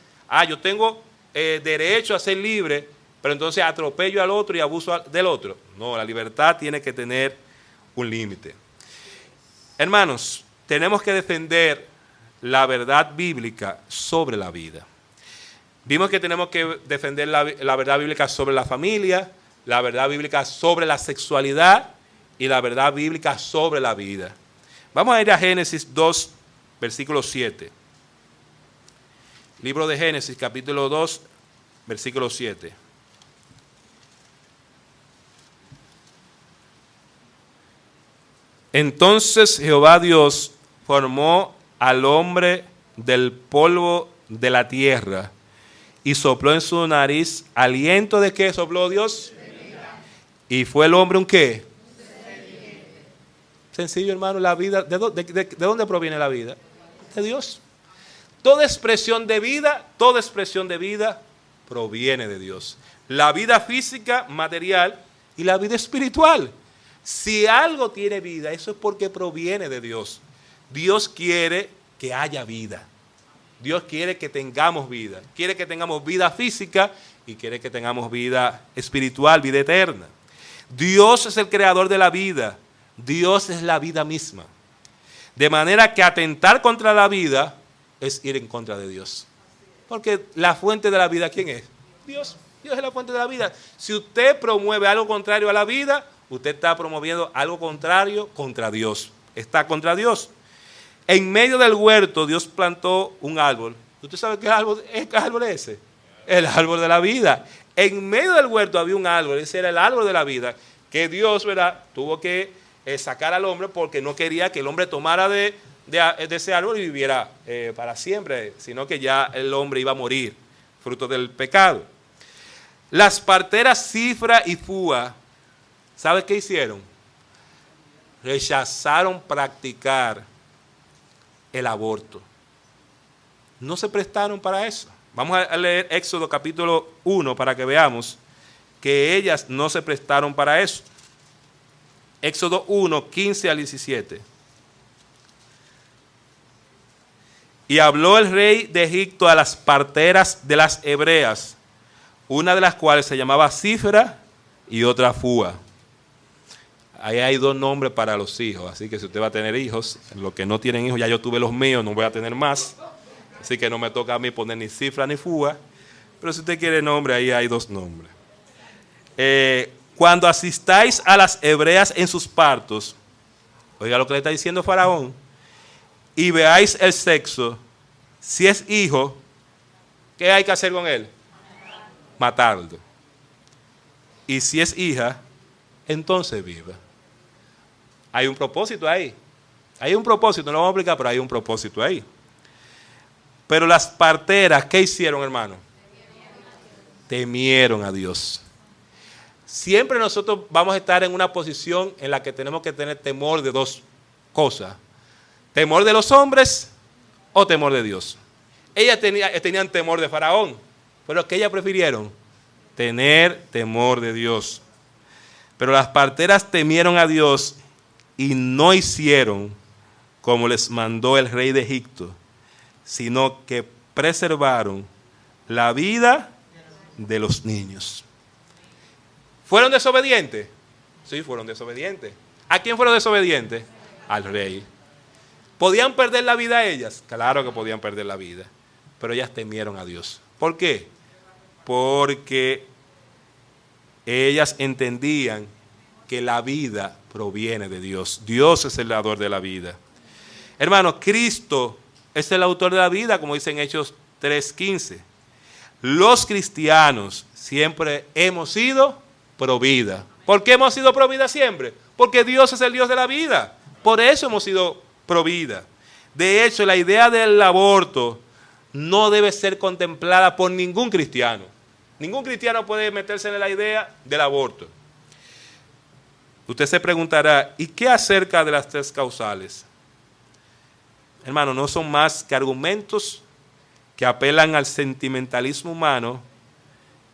Yo tengo derecho a ser libre, pero entonces atropello al otro y abuso del otro. No, la libertad tiene que tener un límite. Hermanos, tenemos que defender la verdad bíblica sobre la vida. Vimos que tenemos que defender la verdad bíblica sobre la familia, la verdad bíblica sobre la sexualidad y la verdad bíblica sobre la vida. Vamos a ir a Génesis 2, versículo 7. Libro de Génesis, capítulo 2, versículo 7. Entonces Jehová Dios formó al hombre del polvo de la tierra y sopló en su nariz aliento. ¿De qué sopló Dios? Y fue el hombre un ¿qué? Sencillo, hermano, la vida, ¿de dónde proviene la vida? De Dios. Toda expresión de vida proviene de Dios. La vida física, material y la vida espiritual. Si algo tiene vida, eso es porque proviene de Dios. Dios quiere que haya vida. Dios quiere que tengamos vida. Quiere que tengamos vida física y quiere que tengamos vida espiritual, vida eterna. Dios es el creador de la vida. Dios es la vida misma. De manera que atentar contra la vida es ir en contra de Dios. Porque la fuente de la vida, ¿quién es? Dios. Dios es la fuente de la vida. Si usted promueve algo contrario a la vida, usted está promoviendo algo contrario contra Dios. Está contra Dios. En medio del huerto, Dios plantó un árbol. ¿Usted sabe qué árbol es ese? El árbol de la vida. En medio del huerto había un árbol. Ese era el árbol de la vida. Que Dios, ¿verdad?, tuvo que sacar al hombre porque no quería que el hombre tomara de ese árbol y viviera para siempre, sino que ya el hombre iba a morir, fruto del pecado. Las parteras Cifra y Fúa, ¿sabe qué hicieron? Rechazaron practicar el aborto. No se prestaron para eso. Vamos a leer Éxodo capítulo 1 para que veamos que ellas no se prestaron para eso. Éxodo 1, 15 al 17. Y habló el rey de Egipto a las parteras de las hebreas, una de las cuales se llamaba Cifra y otra Fúa. Ahí hay dos nombres para los hijos, así que si usted va a tener hijos, los que no tienen hijos, ya yo tuve los míos, no voy a tener más, así que no me toca a mí poner ni Cifra ni Fúa, pero si usted quiere nombre, ahí hay dos nombres. Cuando asistáis a las hebreas en sus partos, oiga lo que le está diciendo Faraón, y veáis el sexo, si es hijo, ¿qué hay que hacer con él? Matarlo. Y si es hija, entonces viva. Hay un propósito ahí. Hay un propósito, no lo vamos a explicar, pero hay un propósito ahí. Pero las parteras, ¿qué hicieron, hermano? Temieron a Dios. Siempre nosotros vamos a estar en una posición en la que tenemos que tener temor de dos cosas. Temor de los hombres o temor de Dios. Ellas tenían temor de Faraón, pero que ellas prefirieron tener temor de Dios. Pero las parteras temieron a Dios y no hicieron como les mandó el rey de Egipto, sino que preservaron la vida de los niños. ¿Fueron desobedientes? Sí, fueron desobedientes. ¿A quién fueron desobedientes? Al rey. ¿Podían perder la vida ellas? Claro que podían perder la vida, pero ellas temieron a Dios. ¿Por qué? Porque ellas entendían que la vida proviene de Dios. Dios es el dador de la vida. Hermano, Cristo es el autor de la vida, como dice en Hechos 3:15. Los cristianos siempre hemos sido pro vida. ¿Por qué hemos sido pro vida siempre? Porque Dios es el Dios de la vida. Por eso hemos sido pro vida. De hecho, la idea del aborto no debe ser contemplada por ningún cristiano. Ningún cristiano puede meterse en la idea del aborto. Usted se preguntará, ¿y qué acerca de las tres causales? Hermano, no son más que argumentos que apelan al sentimentalismo humano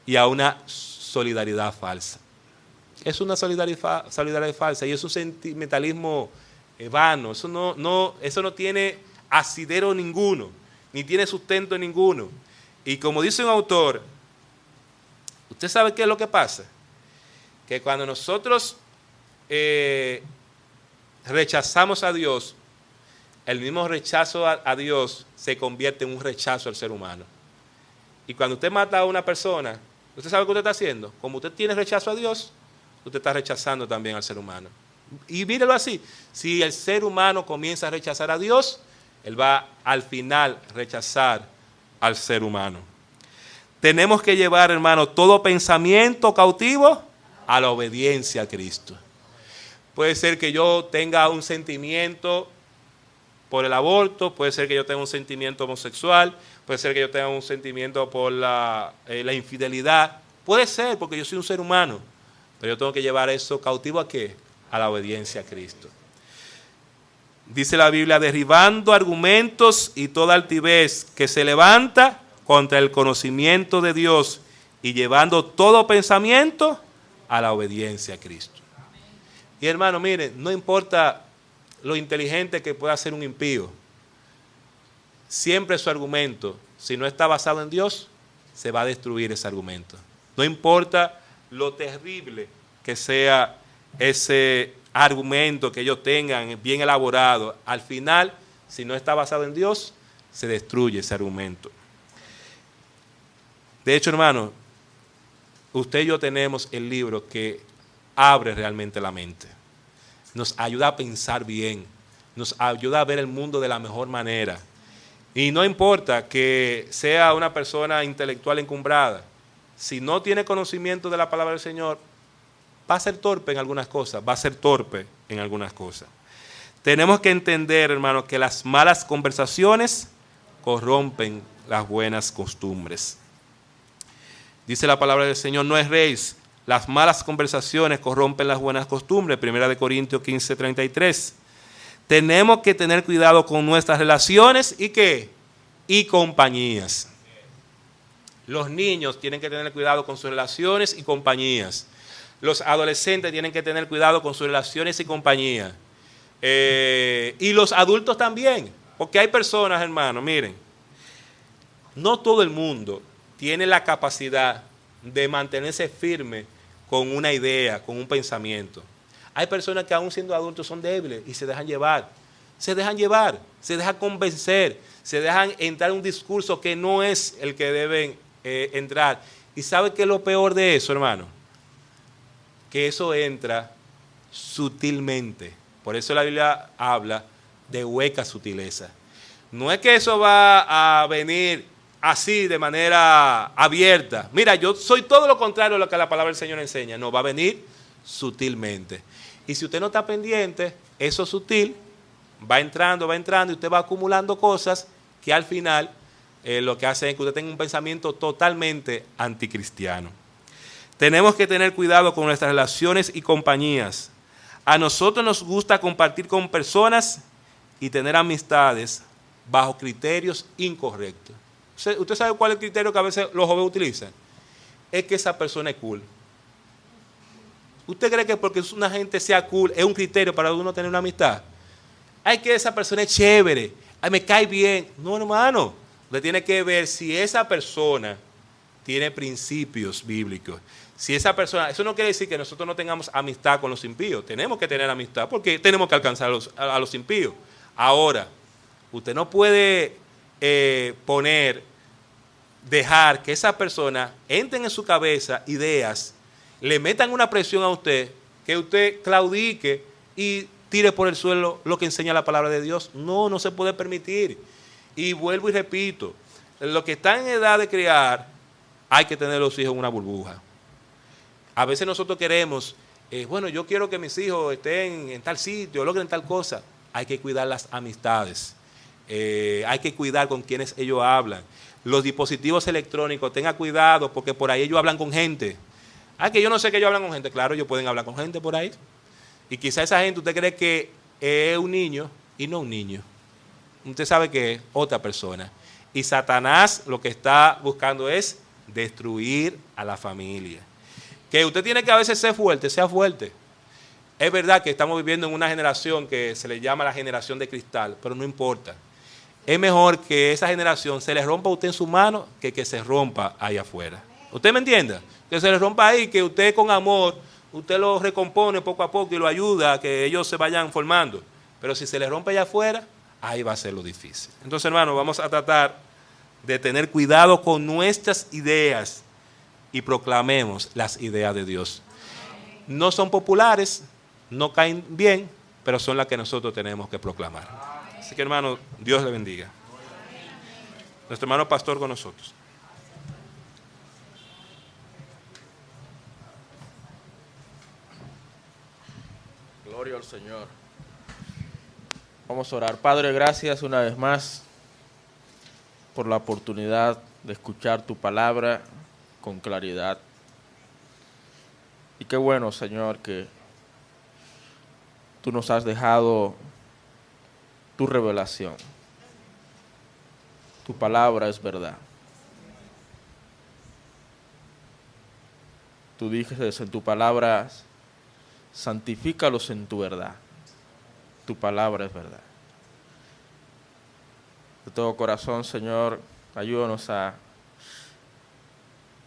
y a una solidaridad falsa. Es una solidaridad falsa y es un sentimentalismo vano. Eso no tiene asidero ninguno, ni tiene sustento ninguno. Y como dice un autor, ¿usted sabe qué es lo que pasa? Que cuando nosotros rechazamos a Dios, el mismo rechazo a Dios se convierte en un rechazo al ser humano. Y cuando usted mata a una persona, ¿usted sabe qué usted está haciendo? Como usted tiene rechazo a Dios, usted está rechazando también al ser humano. Y mírelo así, si el ser humano comienza a rechazar a Dios, él va al final rechazar al ser humano. Tenemos que llevar, hermano, todo pensamiento cautivo a la obediencia a Cristo. Puede ser que yo tenga un sentimiento por el aborto, puede ser que yo tenga un sentimiento homosexual, puede ser que yo tenga un sentimiento por la infidelidad. Puede ser, porque yo soy un ser humano, pero yo tengo que llevar eso cautivo ¿a qué? A la obediencia a Cristo. Dice la Biblia, derribando argumentos y toda altivez que se levanta contra el conocimiento de Dios y llevando todo pensamiento a la obediencia a Cristo. Y hermano, mire, no importa lo inteligente que pueda ser un impío, siempre su argumento, si no está basado en Dios, se va a destruir ese argumento. No importa lo terrible que sea ese argumento que ellos tengan bien elaborado, al final, si no está basado en Dios, se destruye ese argumento. De hecho, hermano, usted y yo tenemos el libro que abre realmente la mente. Nos ayuda a pensar bien, nos ayuda a ver el mundo de la mejor manera. Y no importa que sea una persona intelectual encumbrada, si no tiene conocimiento de la palabra del Señor, va a ser torpe en algunas cosas, Tenemos que entender, hermano, que las malas conversaciones corrompen las buenas costumbres. Dice la palabra del Señor, no erréis, las malas conversaciones corrompen las buenas costumbres. 1 Corintios 15:33. Tenemos que tener cuidado con nuestras relaciones y ¿qué? Y compañías. Los niños tienen que tener cuidado con sus relaciones y compañías. Los adolescentes tienen que tener cuidado con sus relaciones y compañías. Y los adultos también. Porque hay personas, hermano, miren, no todo el mundo tiene la capacidad de mantenerse firme con una idea, con un pensamiento. Hay personas que aún siendo adultos son débiles y se dejan llevar, se dejan convencer, se dejan entrar en un discurso que no es el que deben entrar. ¿Y sabe qué es lo peor de eso, hermano? Que eso entra sutilmente. Por eso la Biblia habla de hueca sutileza. No es que eso va a venir así de manera abierta. Mira, yo soy todo lo contrario a lo que la palabra del Señor enseña. No, va a venir sutilmente. Y si usted no está pendiente, eso sutil va entrando y usted va acumulando cosas que al final lo que hace es que usted tenga un pensamiento totalmente anticristiano. Tenemos que tener cuidado con nuestras relaciones y compañías. A nosotros nos gusta compartir con personas y tener amistades bajo criterios incorrectos. ¿Usted sabe cuál es el criterio que a veces los jóvenes utilizan? Es que esa persona es cool. ¿Usted cree que porque una gente sea cool es un criterio para uno tener una amistad? Ay, que esa persona es chévere, ay, me cae bien. No, hermano, usted tiene que ver si esa persona tiene principios bíblicos. Si esa persona, eso no quiere decir que nosotros no tengamos amistad con los impíos. Tenemos que tener amistad porque tenemos que alcanzar a los impíos. Ahora, usted no puede dejar que esa persona entren en su cabeza ideas, le metan una presión a usted, que usted claudique y tire por el suelo lo que enseña la palabra de Dios. No, no se puede permitir. Y vuelvo y repito, los que están en edad de criar, hay que tener los hijos en una burbuja. A veces nosotros queremos, bueno, yo quiero que mis hijos estén en tal sitio, logren tal cosa. Hay que cuidar las amistades. Hay que cuidar con quienes ellos hablan. Los dispositivos electrónicos, tenga cuidado porque por ahí ellos hablan con gente. Que yo no sé que ellos hablan con gente. Claro, ellos pueden hablar con gente por ahí. Y quizá esa gente usted cree que es un niño y no un niño. Usted sabe que es otra persona. Y Satanás lo que está buscando es destruir a la familia. Que usted tiene que a veces ser fuerte, sea fuerte. Es verdad que estamos viviendo en una generación que se le llama la generación de cristal, pero no importa. Es mejor que esa generación se le rompa a usted en su mano que se rompa ahí afuera. ¿Usted me entiende? Que se le rompa ahí, que usted con amor, usted lo recompone poco a poco y lo ayuda a que ellos se vayan formando. Pero si se le rompe allá afuera, ahí va a ser lo difícil. Entonces, hermano, vamos a tratar de tener cuidado con nuestras ideas y proclamemos las ideas de Dios. No son populares, no caen bien, pero son las que nosotros tenemos que proclamar. Así que, hermano, Dios le bendiga. Nuestro hermano pastor con nosotros. Gloria al Señor. Vamos a orar. Padre, gracias una vez más por la oportunidad de escuchar tu palabra con claridad. Y qué bueno, Señor, que tú nos has dejado tu revelación. Tu palabra es verdad. Tú dices en tu palabra, santifícalos en tu verdad. Tu palabra es verdad. De todo corazón, Señor, ayúdanos a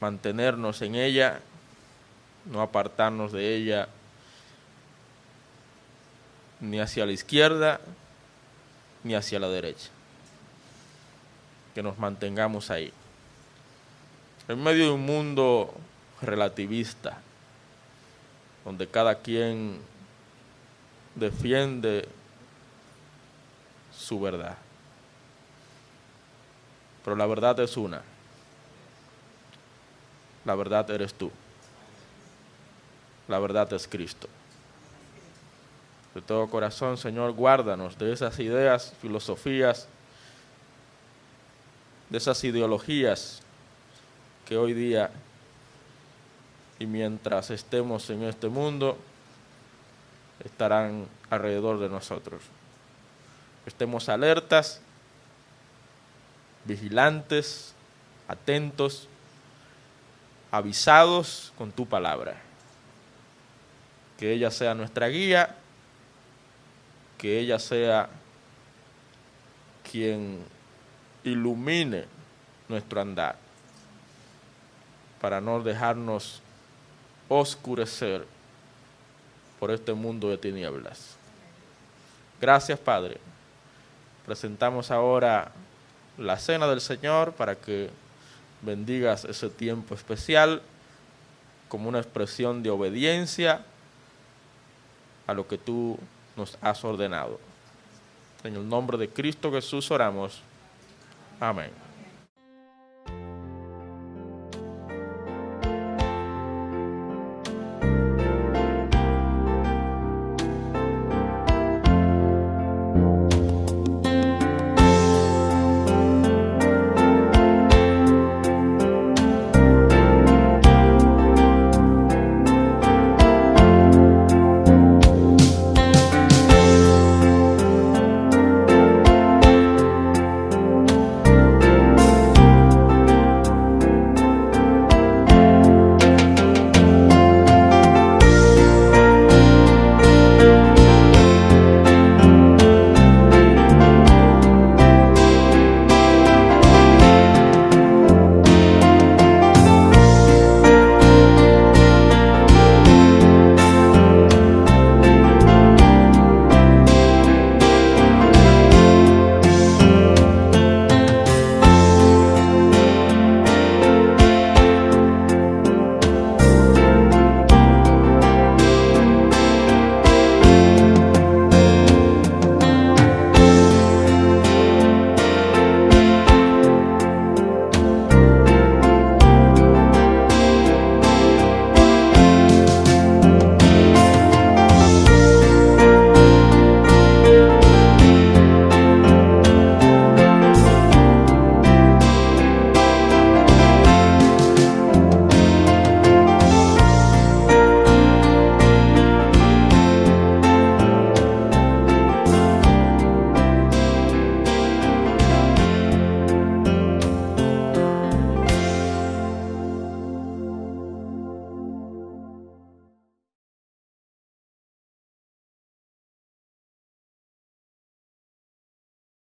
mantenernos en ella, no apartarnos de ella ni hacia la izquierda ni hacia la derecha. Que nos mantengamos ahí. En medio de un mundo relativista, donde cada quien defiende su verdad. Pero la verdad es una. La verdad eres tú. La verdad es Cristo. De todo corazón, Señor, guárdanos de esas ideas, filosofías, de esas ideologías que hoy día y mientras estemos en este mundo estarán alrededor de nosotros. Estemos alertas, vigilantes, atentos, avisados con tu palabra. Que ella sea nuestra guía, que ella sea quien ilumine nuestro andar, para no dejarnos oscurecer por este mundo de tinieblas. Gracias, Padre. Presentamos ahora la cena del Señor para que bendigas ese tiempo especial como una expresión de obediencia a lo que tú nos has ordenado. En el nombre de Cristo Jesús oramos. Amén.